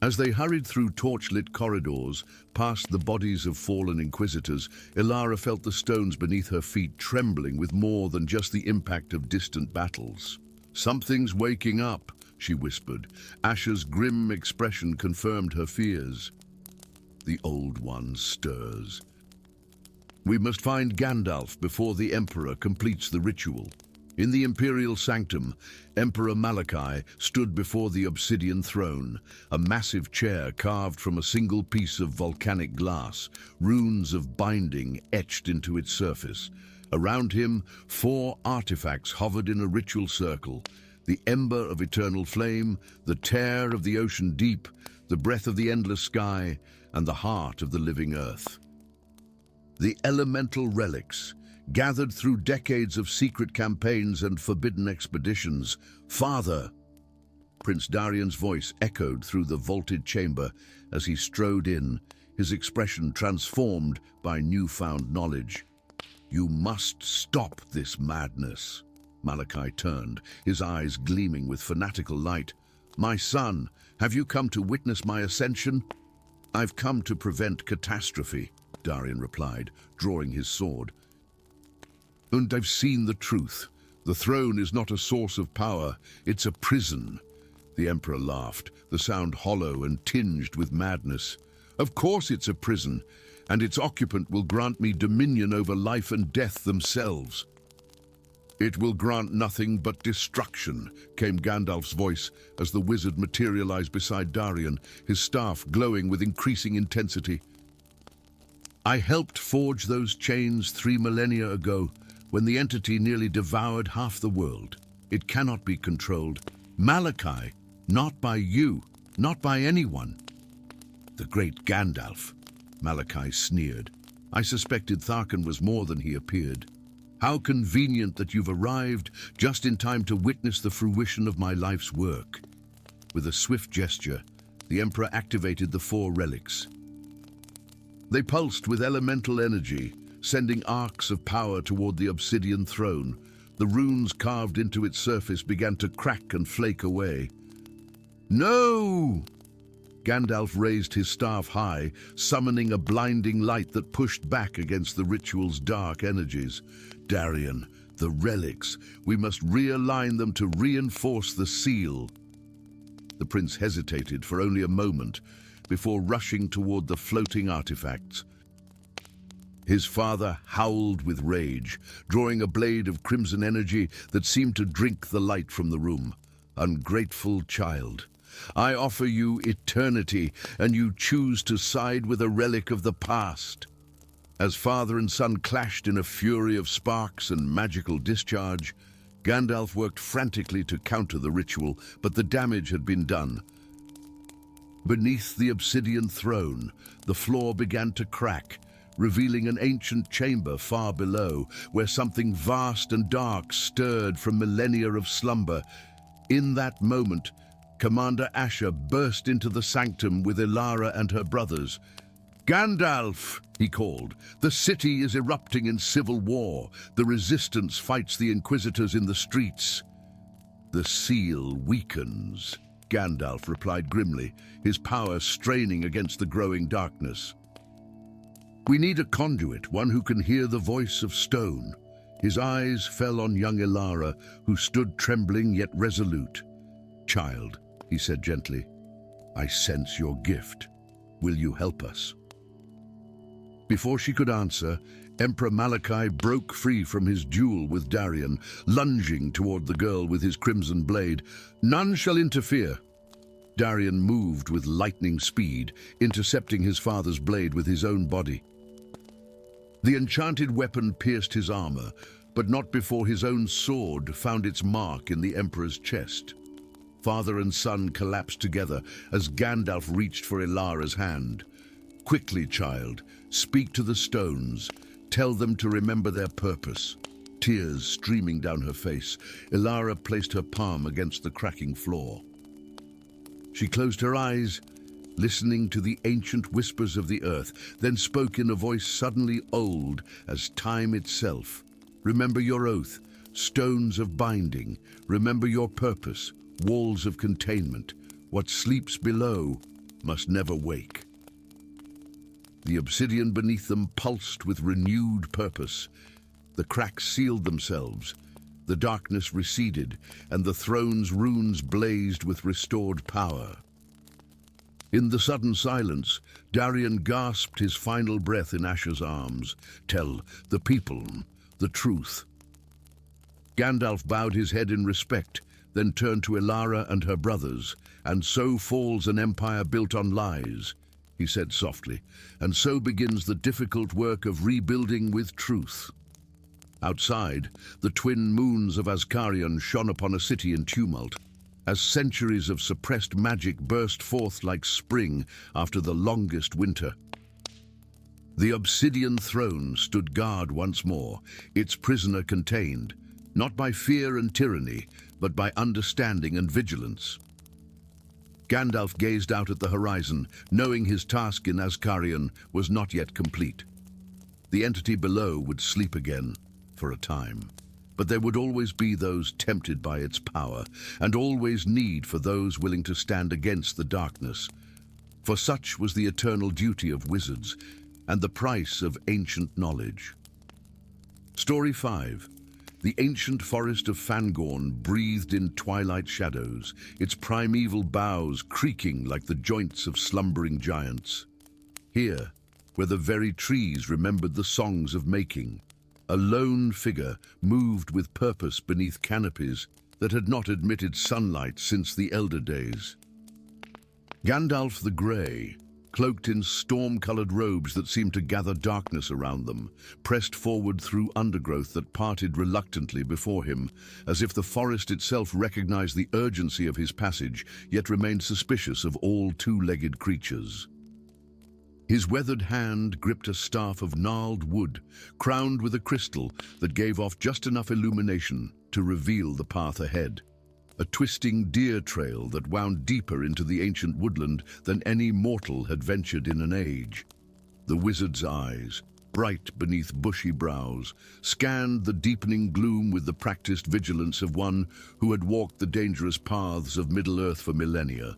As they hurried through torch-lit corridors, past the bodies of fallen inquisitors, Ilara felt the stones beneath her feet trembling with more than just the impact of distant battles. "Something's waking up," she whispered. Asher's grim expression confirmed her fears. "The Old One stirs. We must find Gandalf before the Emperor completes the ritual." In the Imperial Sanctum, Emperor Malachi stood before the obsidian throne, a massive chair carved from a single piece of volcanic glass, runes of binding etched into its surface. Around him, 4 artifacts hovered in a ritual circle: the ember of eternal flame, the tear of the ocean deep, the breath of the endless sky, and the heart of the living earth. The elemental relics, gathered through decades of secret campaigns and forbidden expeditions. "Father!" Prince Darian's voice echoed through the vaulted chamber as he strode in, his expression transformed by newfound knowledge. "You must stop this madness." Malachi turned, his eyes gleaming with fanatical light. "My son, have you come to witness my ascension?" "I've come to prevent catastrophe," Darian replied, drawing his sword. "And I've seen the truth. The throne is not a source of power, it's a prison." The Emperor laughed, the sound hollow and tinged with madness. "Of course it's a prison, and its occupant will grant me dominion over life and death themselves." "It will grant nothing but destruction," came Gandalf's voice as the wizard materialized beside Darian, his staff glowing with increasing intensity. "I helped forge those chains 3 millennia ago, when the entity nearly devoured half the world. It cannot be controlled. Malachi, not by you, not by anyone." "The great Gandalf," Malachi sneered. "I suspected Tharkan was more than he appeared." How convenient that you've arrived just in time to witness the fruition of my life's work." With a swift gesture, the Emperor activated the 4 relics. They pulsed with elemental energy, sending arcs of power toward the obsidian throne. The runes carved into its surface began to crack and flake away. "No!" Gandalf raised his staff high, summoning a blinding light that pushed back against the ritual's dark energies. "Darian, the relics, we must realign them to reinforce the seal." The prince hesitated for only a moment before rushing toward the floating artifacts. His father howled with rage, drawing a blade of crimson energy that seemed to drink the light from the room. "Ungrateful child, I offer you eternity, and you choose to side with a relic of the past." As father and son clashed in a fury of sparks and magical discharge, Gandalf worked frantically to counter the ritual, but the damage had been done. Beneath the obsidian throne, the floor began to crack, revealing an ancient chamber far below, where something vast and dark stirred from millennia of slumber. In that moment, Commander Asher burst into the sanctum with Elara and her brothers. "Gandalf!" he called. "The city is erupting in civil war. The resistance fights the Inquisitors in the streets." "The seal weakens," Gandalf replied grimly, his power straining against the growing darkness. "We need a conduit, one who can hear the voice of stone." His eyes fell on young Elara, who stood trembling yet resolute. "Child," he said gently, "I sense your gift. Will you help us?" Before she could answer, Emperor Malachi broke free from his duel with Darian, lunging toward the girl with his crimson blade. "None shall interfere." Darian moved with lightning speed, intercepting his father's blade with his own body. The enchanted weapon pierced his armor, but not before his own sword found its mark in the Emperor's chest. Father and son collapsed together as Gandalf reached for Elara's hand. "Quickly, child, speak to the stones. Tell them to remember their purpose." Tears streaming down her face, Elara placed her palm against the cracking floor. She closed her eyes, listening to the ancient whispers of the earth, then spoke in a voice suddenly old as time itself. "Remember your oath, stones of binding. Remember your purpose, walls of containment. What sleeps below must never wake." The obsidian beneath them pulsed with renewed purpose. The cracks sealed themselves, the darkness receded, and the throne's runes blazed with restored power. In the sudden silence, Darian gasped his final breath in Asher's arms. "Tell the people the truth." Gandalf bowed his head in respect, then turned to Elara and her brothers. "And so falls an empire built on lies," he said softly, "and so begins the difficult work of rebuilding with truth." Outside, the twin moons of Azkarion shone upon a city in tumult, as centuries of suppressed magic burst forth like spring after the longest winter. The obsidian throne stood guard once more, its prisoner contained, not by fear and tyranny, but by understanding and vigilance. Gandalf gazed out at the horizon, knowing his task in Azkarion was not yet complete. The entity below would sleep again, for a time, but there would always be those tempted by its power, and always need for those willing to stand against the darkness. For such was the eternal duty of wizards, and the price of ancient knowledge. Story 5. The ancient forest of Fangorn breathed in twilight shadows, its primeval boughs creaking like the joints of slumbering giants. Here, where the very trees remembered the songs of making, a lone figure moved with purpose beneath canopies that had not admitted sunlight since the elder days. Gandalf the Grey, cloaked in storm-colored robes that seemed to gather darkness around them, pressed forward through undergrowth that parted reluctantly before him, as if the forest itself recognized the urgency of his passage, yet remained suspicious of all two-legged creatures. His weathered hand gripped a staff of gnarled wood, crowned with a crystal that gave off just enough illumination to reveal the path ahead. A twisting deer trail that wound deeper into the ancient woodland than any mortal had ventured in an age. The wizard's eyes, bright beneath bushy brows, scanned the deepening gloom with the practiced vigilance of one who had walked the dangerous paths of Middle-earth for millennia.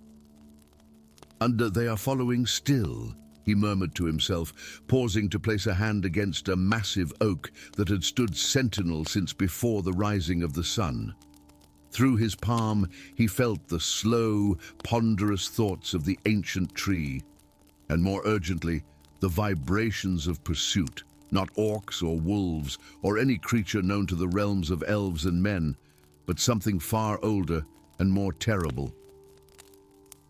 They are following still," he murmured to himself, pausing to place a hand against a massive oak that had stood sentinel since before the rising of the sun. Through his palm, he felt the slow, ponderous thoughts of the ancient tree, and more urgently, the vibrations of pursuit, not orcs or wolves or any creature known to the realms of elves and men, but something far older and more terrible.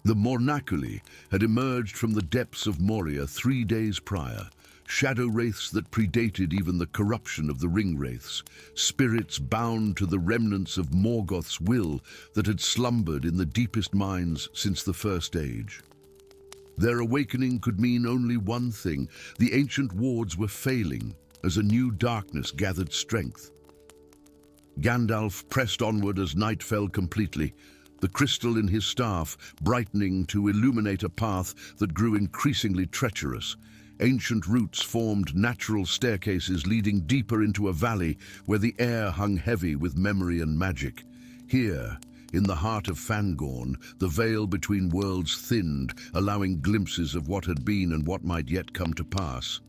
The Mornaculi had emerged from the depths of Moria 3 days prior, shadow wraiths that predated even the corruption of the ring wraiths, spirits bound to the remnants of Morgoth's will that had slumbered in the deepest minds since the First Age. Their awakening could mean only one thing: the ancient wards were failing as a new darkness gathered strength. Gandalf pressed onward as night fell completely, the crystal in his staff brightening to illuminate a path that grew increasingly treacherous. Ancient roots formed natural staircases leading deeper into a valley where the air hung heavy with memory and magic. Here, in the heart of Fangorn, the veil between worlds thinned, allowing glimpses of what had been and what might yet come to pass.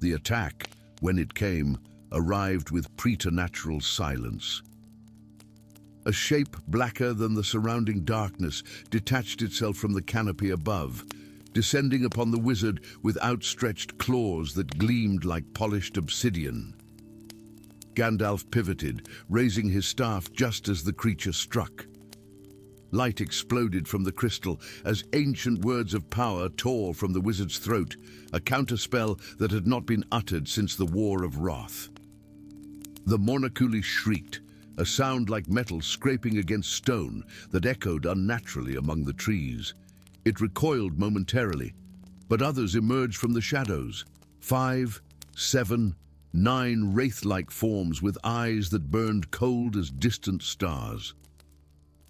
The attack, when it came, arrived with preternatural silence. A shape blacker than the surrounding darkness detached itself from the canopy above, descending upon the wizard with outstretched claws that gleamed like polished obsidian. Gandalf pivoted, raising his staff just as the creature struck. Light exploded from the crystal as ancient words of power tore from the wizard's throat, a counterspell that had not been uttered since the War of Wrath. The Mornaculi shrieked, a sound like metal scraping against stone that echoed unnaturally among the trees. It recoiled momentarily, but others emerged from the shadows. 5, 7, 9 wraith-like forms with eyes that burned cold as distant stars.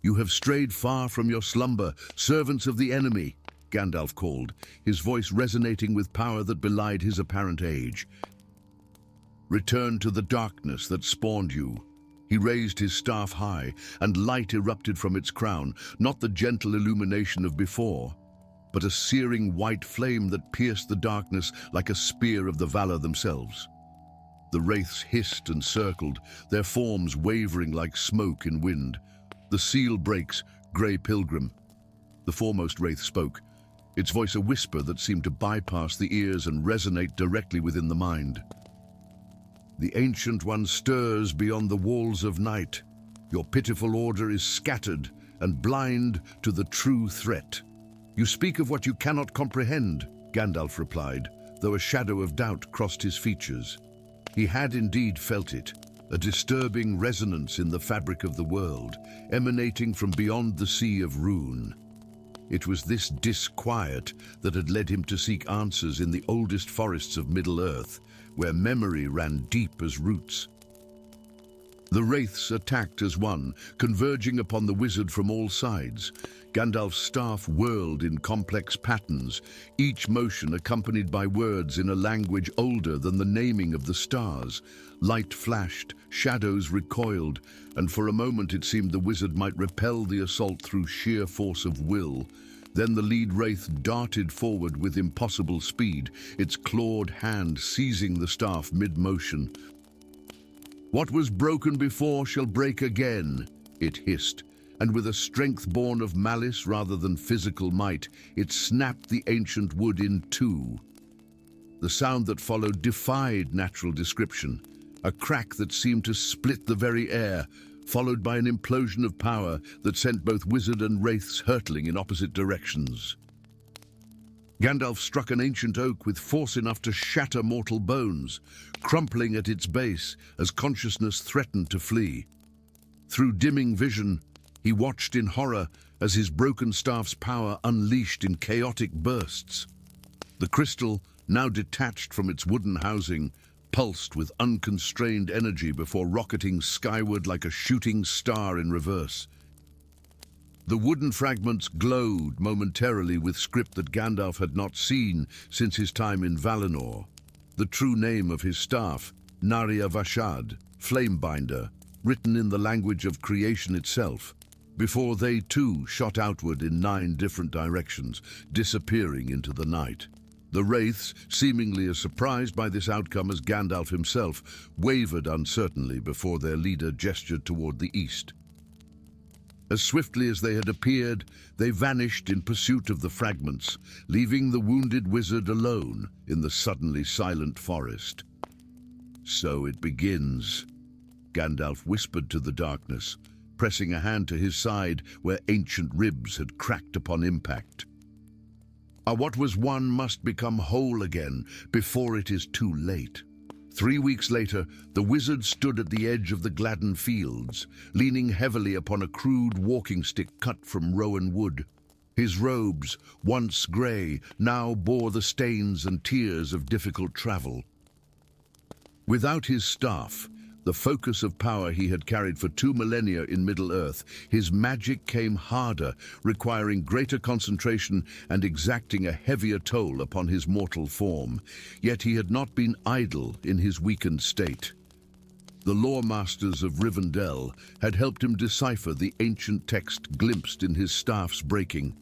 "You have strayed far from your slumber, servants of the enemy," Gandalf called, his voice resonating with power that belied his apparent age. "Return to the darkness that spawned you." He raised his staff high, and light erupted from its crown, not the gentle illumination of before, but a searing white flame that pierced the darkness like a spear of the Valar themselves. The wraiths hissed and circled, their forms wavering like smoke in wind. "The seal breaks, Grey Pilgrim." The foremost wraith spoke, its voice a whisper that seemed to bypass the ears and resonate directly within the mind. "The Ancient One stirs beyond the walls of night. Your pitiful order is scattered and blind to the true threat." "You speak of what you cannot comprehend," Gandalf replied, though a shadow of doubt crossed his features. He had indeed felt it, a disturbing resonance in the fabric of the world, emanating from beyond the Sea of Rune. It was this disquiet that had led him to seek answers in the oldest forests of Middle-earth, where memory ran deep as roots. The wraiths attacked as one, converging upon the wizard from all sides. Gandalf's staff whirled in complex patterns, each motion accompanied by words in a language older than the naming of the stars. Light flashed, shadows recoiled, and for a moment it seemed the wizard might repel the assault through sheer force of will. Then the lead wraith darted forward with impossible speed, its clawed hand seizing the staff mid-motion. "What was broken before shall break again," it hissed, and with a strength born of malice rather than physical might, it snapped the ancient wood in two. The sound that followed defied natural description, a crack that seemed to split the very air, followed by an implosion of power that sent both wizard and wraiths hurtling in opposite directions. Gandalf struck an ancient oak with force enough to shatter mortal bones, crumpling at its base as consciousness threatened to flee. Through dimming vision, he watched in horror as his broken staff's power unleashed in chaotic bursts. The crystal, now detached from its wooden housing, pulsed with unconstrained energy before rocketing skyward like a shooting star in reverse. The wooden fragments glowed momentarily with script that Gandalf had not seen since his time in Valinor. The true name of his staff, Narya Vashad, Flamebinder, written in the language of creation itself, before they too shot outward in 9 different directions, disappearing into the night. The wraiths, seemingly as surprised by this outcome as Gandalf himself, wavered uncertainly before their leader gestured toward the east. As swiftly as they had appeared, they vanished in pursuit of the fragments, leaving the wounded wizard alone in the suddenly silent forest. "So it begins," Gandalf whispered to the darkness, pressing a hand to his side where ancient ribs had cracked upon impact. What was one must become whole again before it is too late." 3 weeks later, the wizard stood at the edge of the Gladden Fields, leaning heavily upon a crude walking stick cut from rowan wood. His robes, once grey, now bore the stains and tears of difficult travel. Without his staff, the focus of power he had carried for 2 millennia in Middle-earth, his magic came harder, requiring greater concentration and exacting a heavier toll upon his mortal form. Yet he had not been idle in his weakened state. The lore masters of Rivendell had helped him decipher the ancient text glimpsed in his staff's breaking.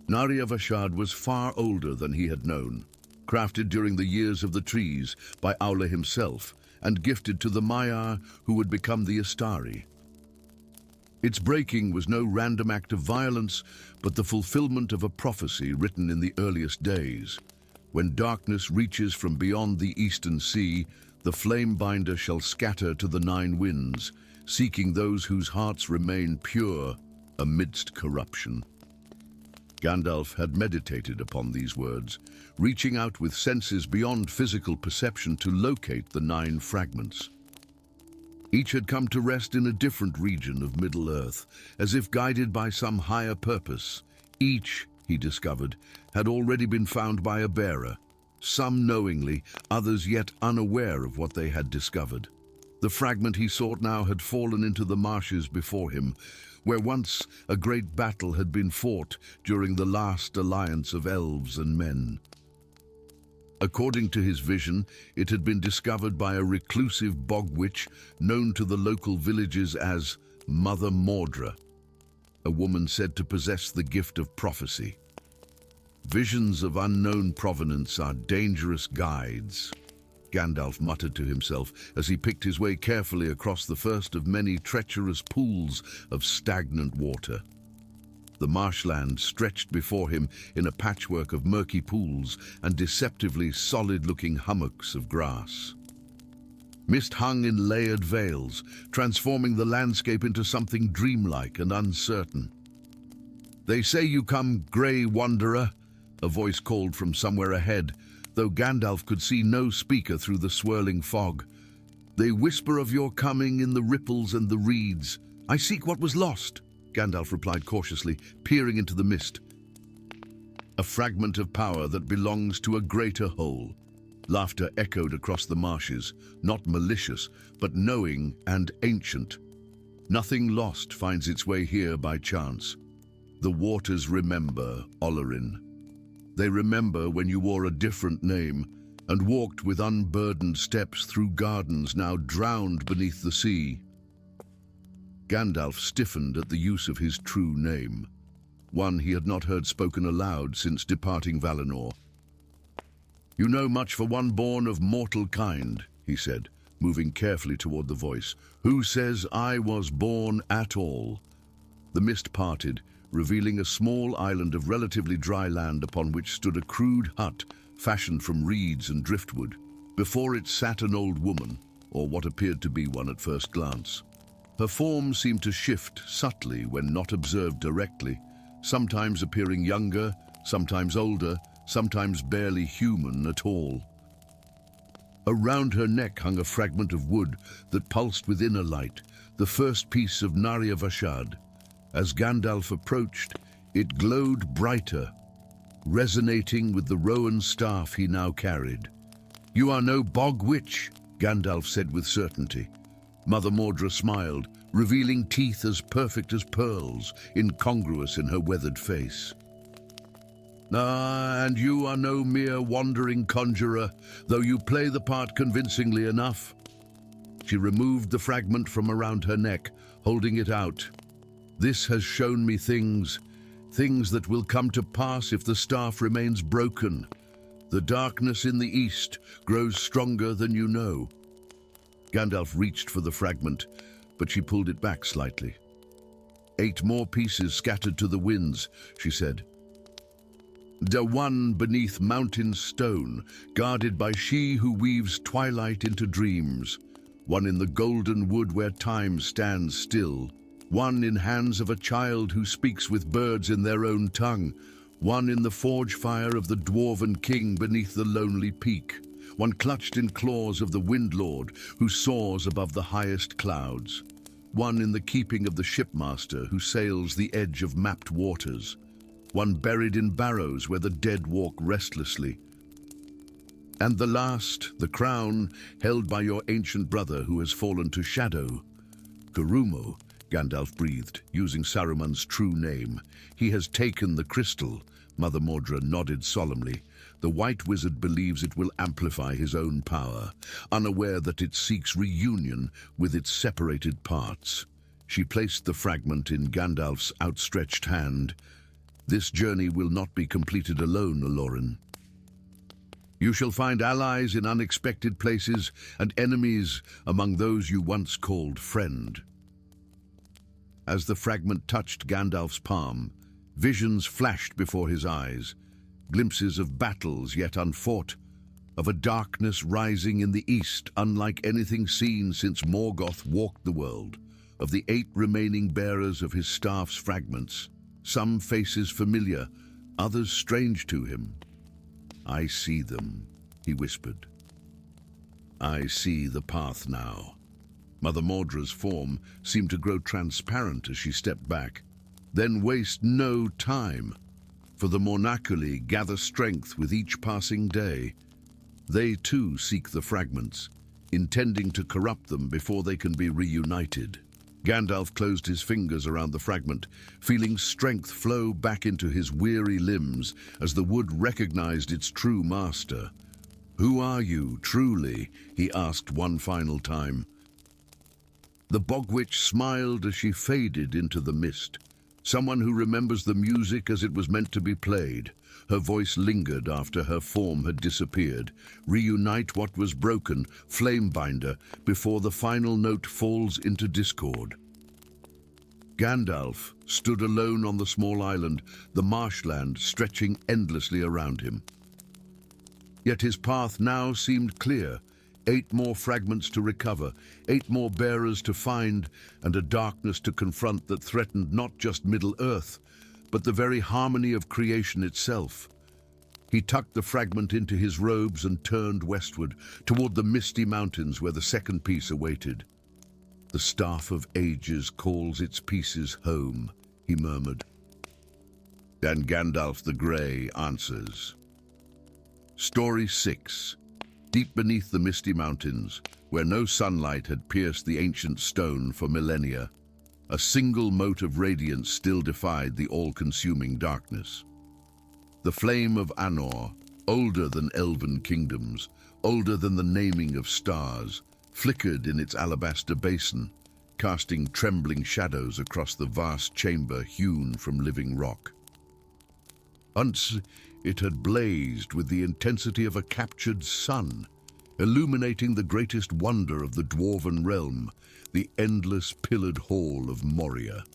Narya Vashad was far older than he had known, crafted during the years of the trees by Aula himself, and gifted to the Maiar who would become the Astari. Its breaking was no random act of violence, but the fulfillment of a prophecy written in the earliest days. When darkness reaches from beyond the eastern sea, the Flamebinder shall scatter to the 9 winds, seeking those whose hearts remain pure amidst corruption. Gandalf had meditated upon these words, reaching out with senses beyond physical perception to locate the 9 fragments. Each had come to rest in a different region of Middle-earth, as if guided by some higher purpose. Each, he discovered, had already been found by a bearer, some knowingly, others yet unaware of what they had discovered. The fragment he sought now had fallen into the marshes before him, where once a great battle had been fought during the last alliance of elves and men. According to his vision, it had been discovered by a reclusive bog witch known to the local villages as Mother Mordra, a woman said to possess the gift of prophecy. Visions of unknown provenance are dangerous guides, Gandalf muttered to himself as he picked his way carefully across the first of many treacherous pools of stagnant water. The marshland stretched before him in a patchwork of murky pools and deceptively solid-looking hummocks of grass. Mist hung in layered veils, transforming the landscape into something dreamlike and uncertain. "They say you come, grey wanderer," a voice called from somewhere ahead, though Gandalf could see no speaker through the swirling fog. "They whisper of your coming in the ripples and the reeds. I seek what was lost," Gandalf replied cautiously, peering into the mist. "A fragment of power that belongs to a greater whole." Laughter echoed across the marshes, not malicious, but knowing and ancient. "Nothing lost finds its way here by chance. The waters remember, Olorin. They remember when you wore a different name and walked with unburdened steps through gardens now drowned beneath the sea." Gandalf stiffened at the use of his true name, one he had not heard spoken aloud since departing Valinor. "You know much for one born of mortal kind," he said, moving carefully toward the voice. "Who says I was born at all?" The mist parted, revealing a small island of relatively dry land upon which stood a crude hut fashioned from reeds and driftwood. Before it sat an old woman, or what appeared to be one at first glance. Her form seemed to shift subtly when not observed directly, sometimes appearing younger, sometimes older, sometimes barely human at all. Around her neck hung a fragment of wood that pulsed with inner light, the first piece of Narya Vashad. As Gandalf approached, it glowed brighter, resonating with the rowan staff he now carried. "You are no bog witch," Gandalf said with certainty. Mother Mordred smiled, revealing teeth as perfect as pearls, incongruous in her weathered face. "Ah, and you are no mere wandering conjurer, though you play the part convincingly enough." She removed the fragment from around her neck, holding it out. "This has shown me things that will come to pass if the staff remains broken. The darkness in the east grows stronger than you know." Gandalf reached for the fragment, but she pulled it back slightly. "8 more pieces scattered to the winds," she said. "The one beneath mountain stone, guarded by she who weaves twilight into dreams. One in the golden wood where time stands still. One in hands of a child who speaks with birds in their own tongue. One in the forge fire of the dwarven king beneath the lonely peak. One clutched in claws of the wind lord who soars above the highest clouds. One in the keeping of the shipmaster who sails the edge of mapped waters. One buried in barrows where the dead walk restlessly. And the last, the crown, held by your ancient brother who has fallen to shadow. Gurumo," Gandalf breathed, using Saruman's true name. "He has taken the crystal." Mother Mordred nodded solemnly. "The White Wizard believes it will amplify his own power, unaware that it seeks reunion with its separated parts." She placed the fragment in Gandalf's outstretched hand. "This journey will not be completed alone, Aloran. You shall find allies in unexpected places and enemies among those you once called friend." As the fragment touched Gandalf's palm, visions flashed before his eyes, glimpses of battles yet unfought, of a darkness rising in the east unlike anything seen since Morgoth walked the world, of the 8 remaining bearers of his staff's fragments, some faces familiar, others strange to him. "I see them," he whispered. "I see the path now." Mother Mordred's form seemed to grow transparent as she stepped back. "Then waste no time, for the Mornaculi gather strength with each passing day. They too seek the fragments, intending to corrupt them before they can be reunited." Gandalf closed his fingers around the fragment, feeling strength flow back into his weary limbs as the wood recognized its true master. "Who are you, truly?" he asked one final time. The bogwitch smiled as she faded into the mist. Someone who remembers the music as it was meant to be played. Her voice lingered after her form had disappeared. "Reunite what was broken, Flamebinder, before the final note falls into discord." Gandalf stood alone on the small island, the marshland stretching endlessly around him. Yet his path now seemed clear. 8 more fragments to recover, 8 more bearers to find, and a darkness to confront that threatened not just Middle-earth, but the very harmony of creation itself. He tucked the fragment into his robes and turned westward, toward the misty mountains where the second piece awaited. "The Staff of Ages calls its pieces home," he murmured. And Gandalf the Grey answers. Story 6. Deep beneath the misty mountains, where no sunlight had pierced the ancient stone for millennia, a single mote of radiance still defied the all-consuming darkness. The flame of Anor, older than elven kingdoms, older than the naming of stars, flickered in its alabaster basin, casting trembling shadows across the vast chamber hewn from living rock. Once it had blazed with the intensity of a captured sun, illuminating the greatest wonder of the dwarven realm, the endless pillared hall of Moria.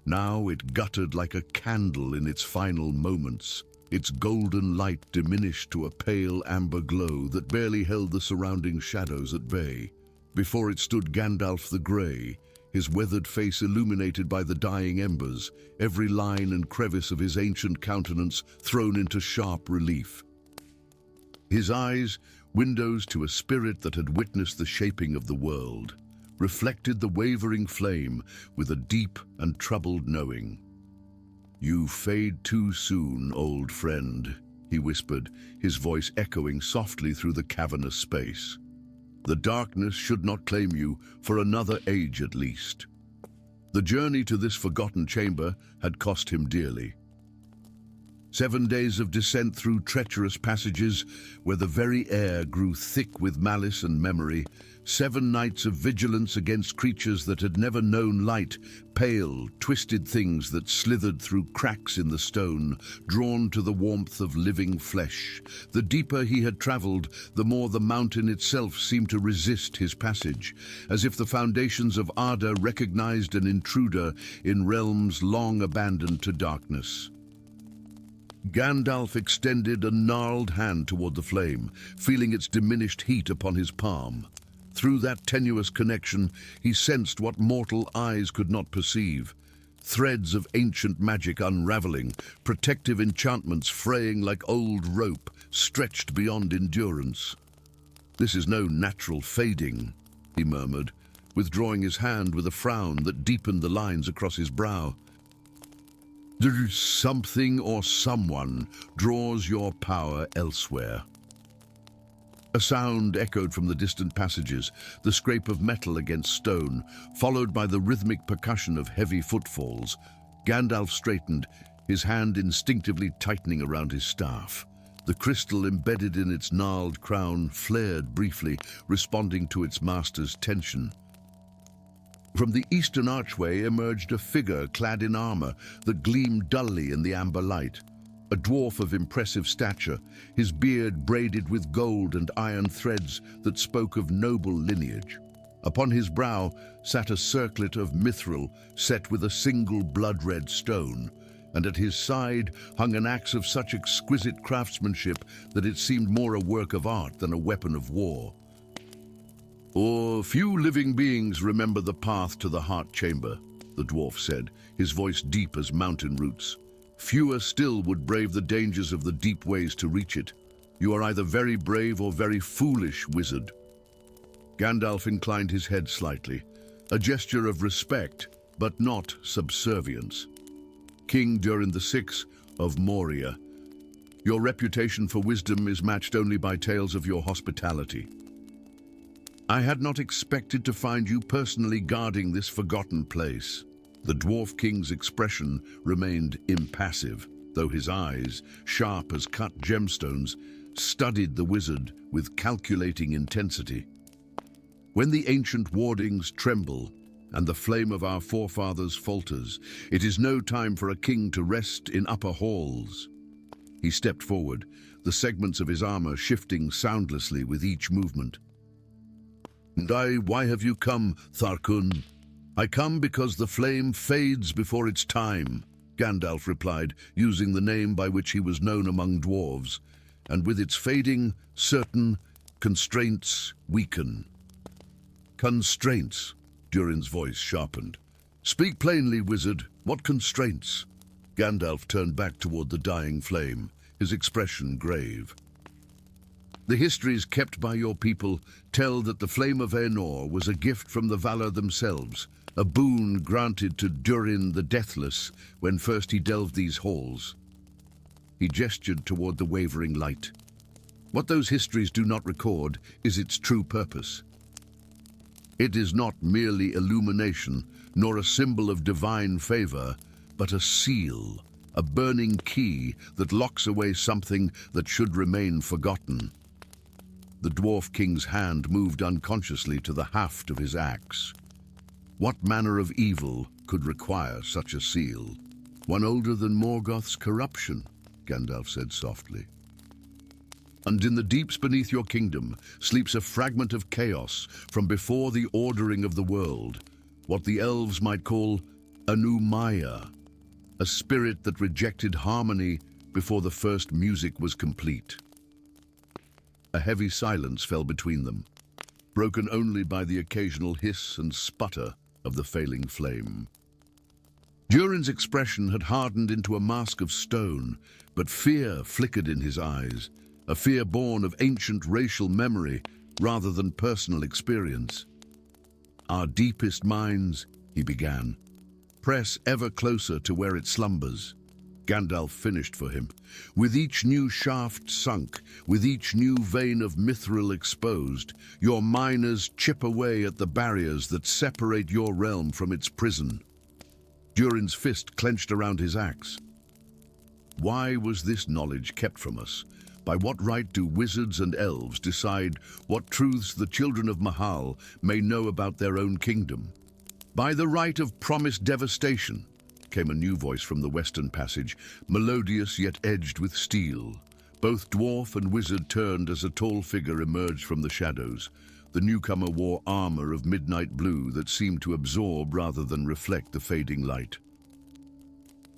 Now it guttered like a candle in its final moments, its golden light diminished to a pale amber glow that barely held the surrounding shadows at bay. Before it stood Gandalf the Grey, his weathered face illuminated by the dying embers, every line and crevice of his ancient countenance thrown into sharp relief. His eyes, windows to a spirit that had witnessed the shaping of the world, reflected the wavering flame with a deep and troubled knowing. "You fade too soon, old friend," he whispered, his voice echoing softly through the cavernous space. "The darkness should not claim you for another age at least." The journey to this forgotten chamber had cost him dearly. 7 days of descent through treacherous passages where the very air grew thick with malice and memory, 7 nights of vigilance against creatures that had never known light, pale, twisted things that slithered through cracks in the stone, drawn to the warmth of living flesh. The deeper he had traveled, the more the mountain itself seemed to resist his passage, as if the foundations of Arda recognized an intruder in realms long abandoned to darkness. Gandalf extended a gnarled hand toward the flame, feeling its diminished heat upon his palm. Through that tenuous connection, he sensed what mortal eyes could not perceive. Threads of ancient magic unraveling, protective enchantments fraying like old rope, stretched beyond endurance. "This is no natural fading," he murmured, withdrawing his hand with a frown that deepened the lines across his brow. "There's something or someone draws your power elsewhere." A sound echoed from the distant passages, the scrape of metal against stone, followed by the rhythmic percussion of heavy footfalls. Gandalf straightened, his hand instinctively tightening around his staff. The crystal embedded in its gnarled crown flared briefly, responding to its master's tension. From the eastern archway emerged a figure clad in armor that gleamed dully in the amber light. A dwarf of impressive stature, his beard braided with gold and iron threads that spoke of noble lineage. Upon his brow sat a circlet of mithril set with a single blood-red stone, and at his side hung an axe of such exquisite craftsmanship that it seemed more a work of art than a weapon of war. Few living beings remember the path to the heart chamber," the dwarf said, his voice deep as mountain roots. "Fewer still would brave the dangers of the deep ways to reach it. You are either very brave or very foolish, wizard." Gandalf inclined his head slightly, a gesture of respect, but not subservience. "King Durin VI of Moria, your reputation for wisdom is matched only by tales of your hospitality. I had not expected to find you personally guarding this forgotten place." The Dwarf King's expression remained impassive, though his eyes, sharp as cut gemstones, studied the wizard with calculating intensity. "When the ancient wardings tremble and the flame of our forefathers falters, it is no time for a king to rest in upper halls." He stepped forward, the segments of his armor shifting soundlessly with each movement. "And why have you come, Tharkun?" "I come because the flame fades before its time," Gandalf replied, using the name by which he was known among dwarves. "And with its fading, certain constraints weaken." "Constraints?" Durin's voice sharpened. "Speak plainly, wizard. What constraints?" Gandalf turned back toward the dying flame, his expression grave. "The histories kept by your people tell that the flame of Aenor was a gift from the Valar themselves, a boon granted to Durin the Deathless when first he delved these halls." He gestured toward the wavering light. "What those histories do not record is its true purpose. It is not merely illumination, nor a symbol of divine favor, but a seal, a burning key that locks away something that should remain forgotten." The Dwarf King's hand moved unconsciously to the haft of his axe. What manner of evil could require such a seal? "One older than Morgoth's corruption," Gandalf said softly. "And in the deeps beneath your kingdom sleeps a fragment of chaos from before the ordering of the world, what the elves might call a new Maya, a spirit that rejected harmony before the first music was complete." A heavy silence fell between them, broken only by the occasional hiss and sputter of the failing flame. Durin's expression had hardened into a mask of stone, but fear flickered in his eyes, a fear born of ancient racial memory rather than personal experience. "Our deepest minds," he began, "press ever closer to where it slumbers. Gandalf finished for him. With each new shaft sunk, with each new vein of mithril exposed, your miners chip away at the barriers that separate your realm from its prison. Durin's fist clenched around his axe. Why was this knowledge kept from us? By what right do wizards and elves decide what truths the children of Mahal may know about their own kingdom? By the right of promised devastation, came a new voice from the western passage, melodious yet edged with steel. Both dwarf and wizard turned as a tall figure emerged from the shadows. The newcomer wore armor of midnight blue that seemed to absorb rather than reflect the fading light.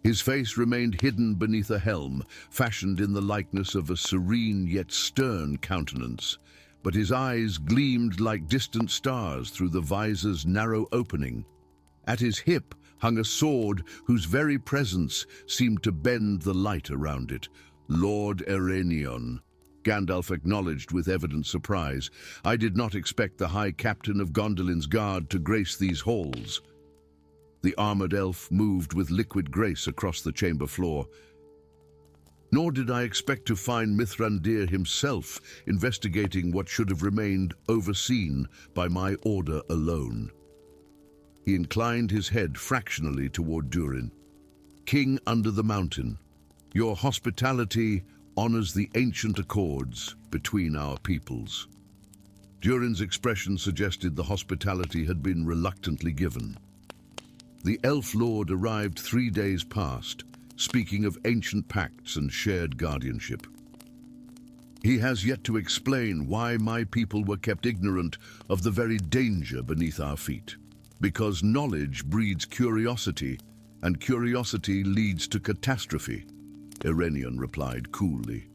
His face remained hidden beneath a helm, fashioned in the likeness of a serene yet stern countenance, but his eyes gleamed like distant stars through the visor's narrow opening. At his hip hung a sword whose very presence seemed to bend the light around it. Lord Ereinion, Gandalf acknowledged with evident surprise. I did not expect the High Captain of Gondolin's Guard to grace these halls. The armored elf moved with liquid grace across the chamber floor. Nor did I expect to find Mithrandir himself investigating what should have remained overseen by my order alone. He inclined his head fractionally toward Durin. King under the mountain, your hospitality honors the ancient accords between our peoples. Durin's expression suggested the hospitality had been reluctantly given. The elf lord arrived 3 days past, speaking of ancient pacts and shared guardianship. He has yet to explain why my people were kept ignorant of the very danger beneath our feet. Because knowledge breeds curiosity, and curiosity leads to catastrophe, Ereinion replied coolly.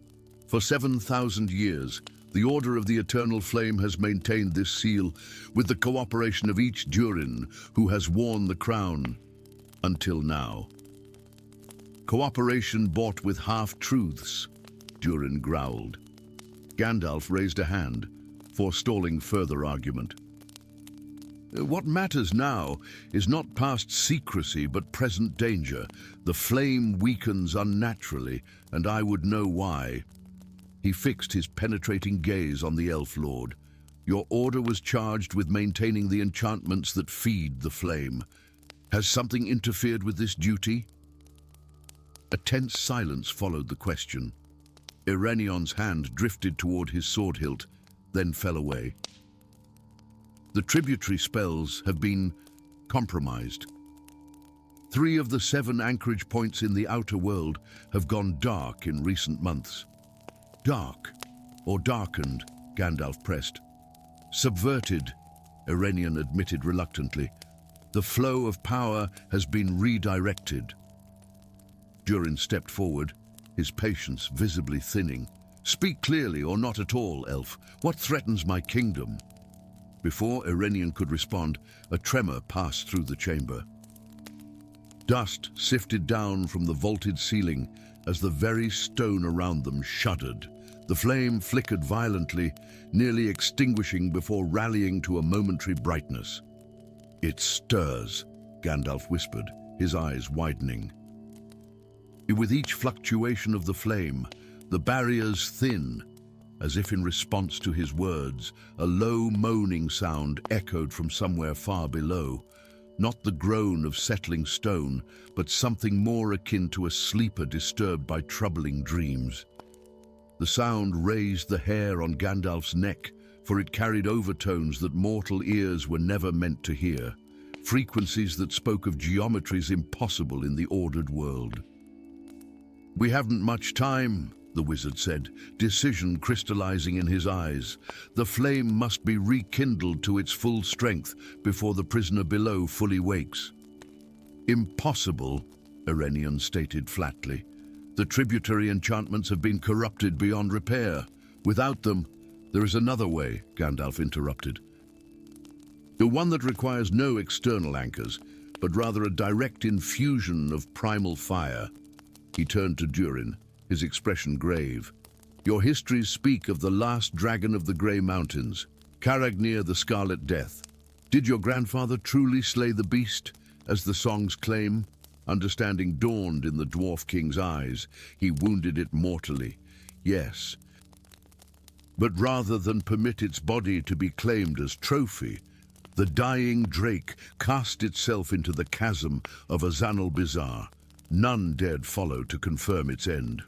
For 7,000 years, the Order of the Eternal Flame has maintained this seal with the cooperation of each Durin who has worn the crown, until now. Cooperation bought with half-truths, Durin growled. Gandalf raised a hand, forestalling further argument. What matters now is not past secrecy but present danger. The flame weakens unnaturally, and I would know why. He fixed his penetrating gaze on the elf lord. Your order was charged with maintaining the enchantments that feed the flame. Has something interfered with this duty? A tense silence followed the question. Erenion's hand drifted toward his sword hilt, then fell away. The tributary spells have been compromised. 3 of the 7 anchorage points in the outer world have gone dark in recent months. Dark, or darkened, Gandalf pressed. Subverted, Ereinion admitted reluctantly. The flow of power has been redirected. Durin stepped forward, his patience visibly thinning. Speak clearly or not at all, elf. What threatens my kingdom? Before Ereinion could respond, a tremor passed through the chamber. Dust sifted down from the vaulted ceiling as the very stone around them shuddered. The flame flickered violently, nearly extinguishing before rallying to a momentary brightness. It stirs, Gandalf whispered, his eyes widening. With each fluctuation of the flame, the barriers thin. As if in response to his words, a low moaning sound echoed from somewhere far below. Not the groan of settling stone, but something more akin to a sleeper disturbed by troubling dreams. The sound raised the hair on Gandalf's neck, for it carried overtones that mortal ears were never meant to hear, frequencies that spoke of geometries impossible in the ordered world. We haven't much time, the wizard said, decision crystallizing in his eyes. The flame must be rekindled to its full strength before the prisoner below fully wakes. Impossible, Ereinion stated flatly. The tributary enchantments have been corrupted beyond repair. Without them, there is another way, Gandalf interrupted. The one that requires no external anchors, but rather a direct infusion of primal fire. He turned to Durin, his expression grave. Your histories speak of the last dragon of the Grey Mountains, Caragnir the Scarlet Death. Did your grandfather truly slay the beast, as the songs claim? Understanding dawned in the Dwarf King's eyes. He wounded it mortally. Yes. But rather than permit its body to be claimed as trophy, the dying drake cast itself into the chasm of Azanal Bizarre. None dared follow to confirm its end.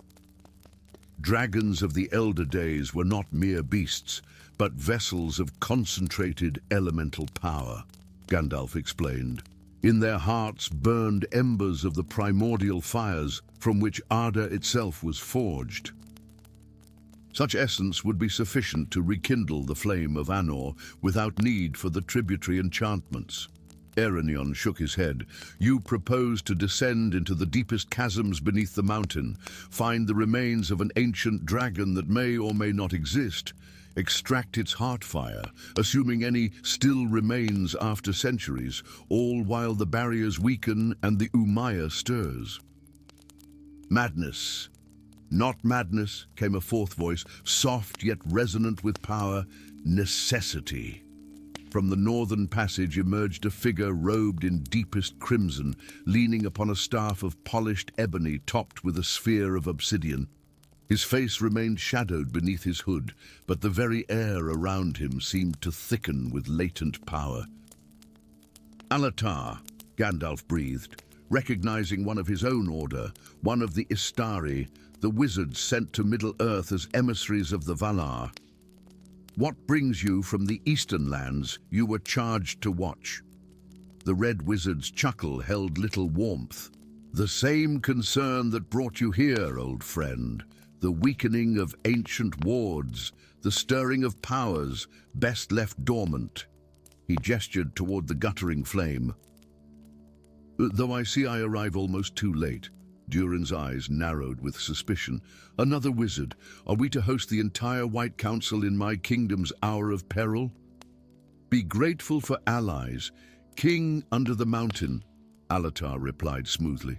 Dragons of the elder days were not mere beasts, but vessels of concentrated elemental power, Gandalf explained. In their hearts burned embers of the primordial fires from which Arda itself was forged. Such essence would be sufficient to rekindle the flame of Anor without need for the tributary enchantments. Eärenion shook his head. You propose to descend into the deepest chasms beneath the mountain, find the remains of an ancient dragon that may or may not exist, extract its heart fire, assuming any still remains after centuries, all while the barriers weaken and the Umayyah stirs. Madness. Not madness, came a fourth voice, soft yet resonant with power. Necessity. From the northern passage emerged a figure robed in deepest crimson, leaning upon a staff of polished ebony topped with a sphere of obsidian. His face remained shadowed beneath his hood, but the very air around him seemed to thicken with latent power. LOTR, Gandalf breathed, recognizing one of his own order, one of the Istari, the wizards sent to Middle-earth as emissaries of the Valar. What brings you from the eastern lands you were charged to watch? The red wizard's chuckle held little warmth. The same concern that brought you here, old friend. The weakening of ancient wards, the stirring of powers best left dormant. He gestured toward the guttering flame. Though I see I arrive almost too late. Durin's eyes narrowed with suspicion. Another wizard. Are we to host the entire White Council in my kingdom's hour of peril? Be grateful for allies. King under the mountain, LOTR replied smoothly.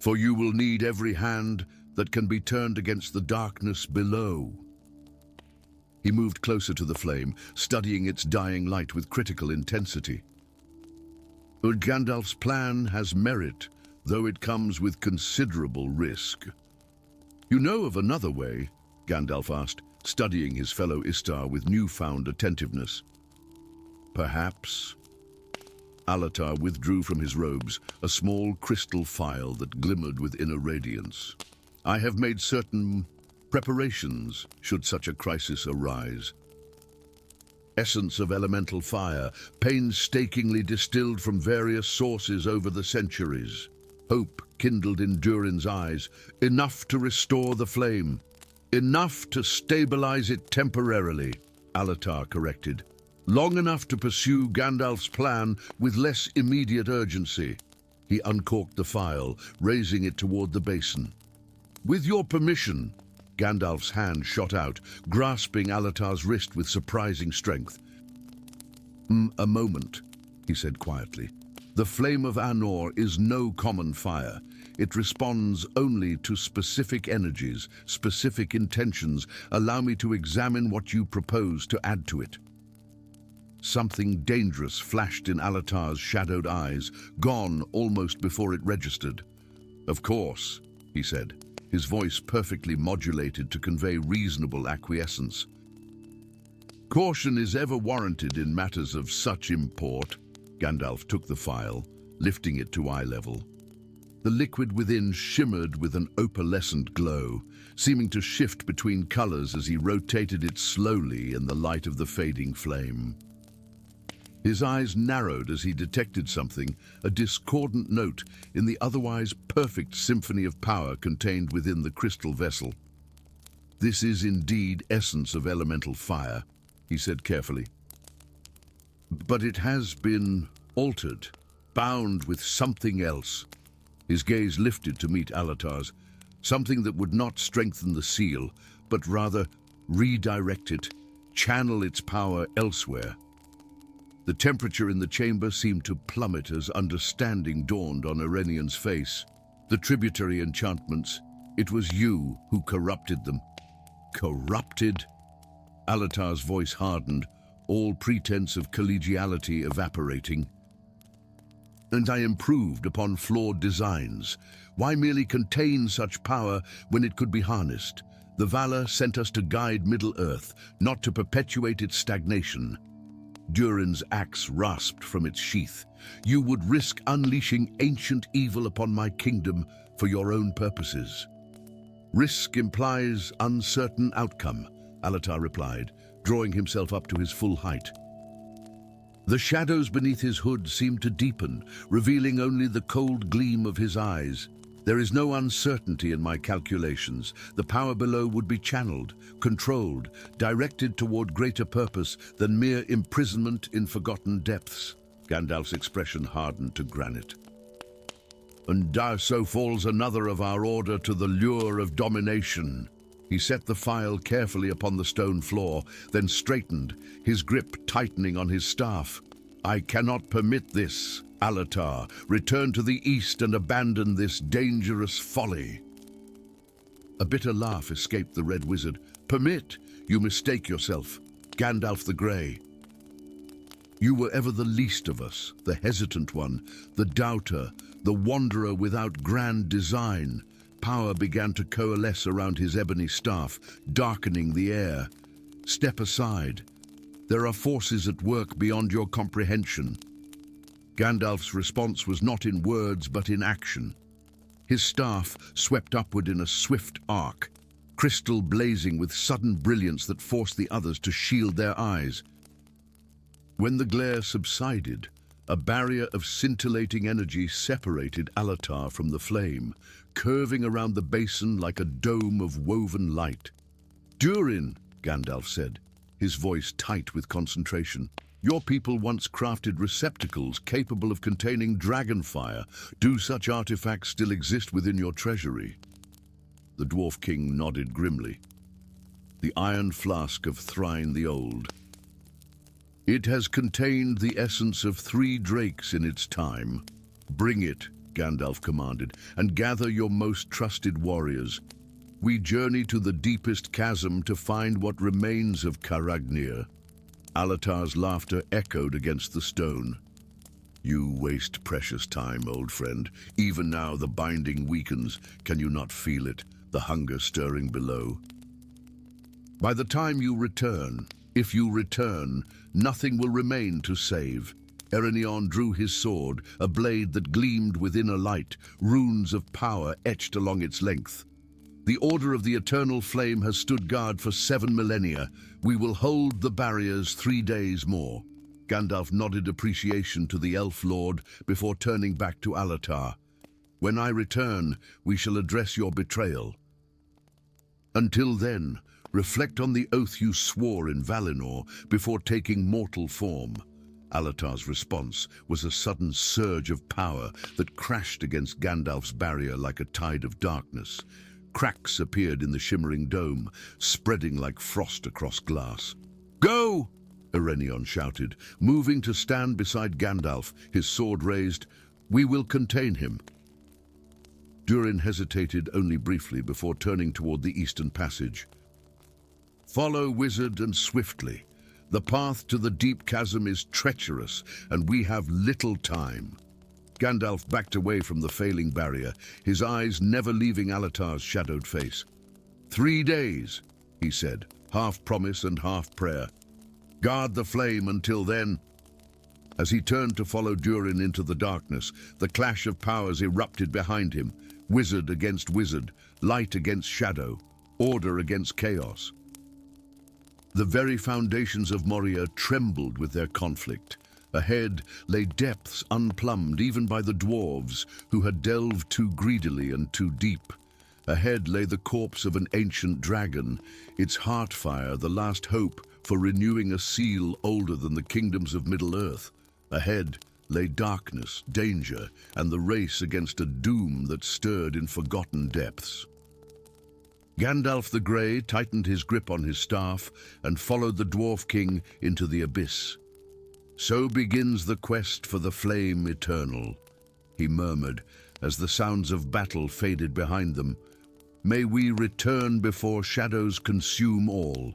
For you will need every hand that can be turned against the darkness below. He moved closer to the flame, studying its dying light with critical intensity. Gandalf's plan has merit, though it comes with considerable risk. You know of another way? Gandalf asked, studying his fellow Istar with newfound attentiveness. Perhaps. LOTR withdrew from his robes, a small crystal phial that glimmered with inner radiance. I have made certain preparations, should such a crisis arise. Essence of elemental fire, painstakingly distilled from various sources over the centuries. Hope kindled in Durin's eyes, enough to restore the flame, enough to stabilize it temporarily, LOTR corrected. Long enough to pursue Gandalf's plan with less immediate urgency. He uncorked the phial, raising it toward the basin. With your permission, Gandalf's hand shot out, grasping LOTR's wrist with surprising strength. A moment, he said quietly. The flame of Anor is no common fire. It responds only to specific energies, specific intentions. Allow me to examine what you propose to add to it. Something dangerous flashed in LOTR's shadowed eyes, gone almost before it registered. Of course, he said, his voice perfectly modulated to convey reasonable acquiescence. Caution is ever warranted in matters of such import. Gandalf took the phial, lifting it to eye level. The liquid within shimmered with an opalescent glow, seeming to shift between colors as he rotated it slowly in the light of the fading flame. His eyes narrowed as he detected something, a discordant note in the otherwise perfect symphony of power contained within the crystal vessel. This is indeed essence of elemental fire, he said carefully. But it has been altered, bound with something else. His gaze lifted to meet LOTR's, something that would not strengthen the seal, but rather redirect it, channel its power elsewhere. The temperature in the chamber seemed to plummet as understanding dawned on Eärenian's face. The tributary enchantments, it was you who corrupted them. Corrupted? LOTR's voice hardened, all pretense of collegiality evaporating. and I improved upon flawed designs. Why merely contain such power when it could be harnessed? The Valar sent us to guide Middle-earth, not to perpetuate its stagnation. Durin's axe rasped from its sheath. You would risk unleashing ancient evil upon my kingdom for your own purposes. Risk implies uncertain outcome, LOTR replied, drawing himself up to his full height. The shadows beneath his hood seemed to deepen, revealing only the cold gleam of his eyes. There is no uncertainty in my calculations. The power below would be channeled, controlled, directed toward greater purpose than mere imprisonment in forgotten depths. Gandalf's expression hardened to granite. And so falls another of our order to the lure of domination. He set the file carefully upon the stone floor, then straightened, his grip tightening on his staff. I cannot permit this. LOTR, return to the east and abandon this dangerous folly. A bitter laugh escaped the Red Wizard. Permit? You mistake yourself. Gandalf the Grey. You were ever the least of us, the hesitant one, the doubter, the wanderer without grand design. Power began to coalesce around his ebony staff, darkening the air. Step aside. There are forces at work beyond your comprehension. Gandalf's response was not in words but in action. His staff swept upward in a swift arc, crystal blazing with sudden brilliance that forced the others to shield their eyes. When the glare subsided, a barrier of scintillating energy separated LOTR from the flame, curving around the basin like a dome of woven light. Durin, Gandalf said, his voice tight with concentration. Your people once crafted receptacles capable of containing dragonfire. Do such artifacts still exist within your treasury? The Dwarf King nodded grimly. The iron flask of Thrain the Old. It has contained the essence of 3 drakes in its time. Bring it, Gandalf commanded, and gather your most trusted warriors. We journey to the deepest chasm to find what remains of Caragnir. LOTR's laughter echoed against the stone. You waste precious time, old friend. Even now the binding weakens. Can you not feel it, the hunger stirring below? By the time you return, if you return, nothing will remain to save. Ereinion drew his sword, a blade that gleamed within a light, runes of power etched along its length. The Order of the Eternal Flame has stood guard for 7 millennia. We will hold the barriers 3 days more. Gandalf nodded appreciation to the Elf Lord before turning back to LOTR. When I return, we shall address your betrayal. Until then, reflect on the oath you swore in Valinor before taking mortal form. LOTR's response was a sudden surge of power that crashed against Gandalf's barrier like a tide of darkness. Cracks appeared in the shimmering dome, spreading like frost across glass. Go! Ereinion shouted, moving to stand beside Gandalf, his sword raised. We will contain him. Durin hesitated only briefly before turning toward the eastern passage. Follow, wizard, and swiftly. The path to the deep chasm is treacherous, and we have little time. Gandalf backed away from the failing barrier, his eyes never leaving LOTR's shadowed face. 3 days, he said, half promise and half prayer. Guard the flame until then. As he turned to follow Durin into the darkness, the clash of powers erupted behind him, wizard against wizard, light against shadow, order against chaos. The very foundations of Moria trembled with their conflict. Ahead lay depths unplumbed even by the dwarves, who had delved too greedily and too deep. Ahead lay the corpse of an ancient dragon, its heart fire the last hope for renewing a seal older than the kingdoms of Middle-earth. Ahead lay darkness, danger, and the race against a doom that stirred in forgotten depths. Gandalf the Grey tightened his grip on his staff and followed the Dwarf King into the abyss. So begins the quest for the flame eternal, he murmured as the sounds of battle faded behind them. May we return before shadows consume all.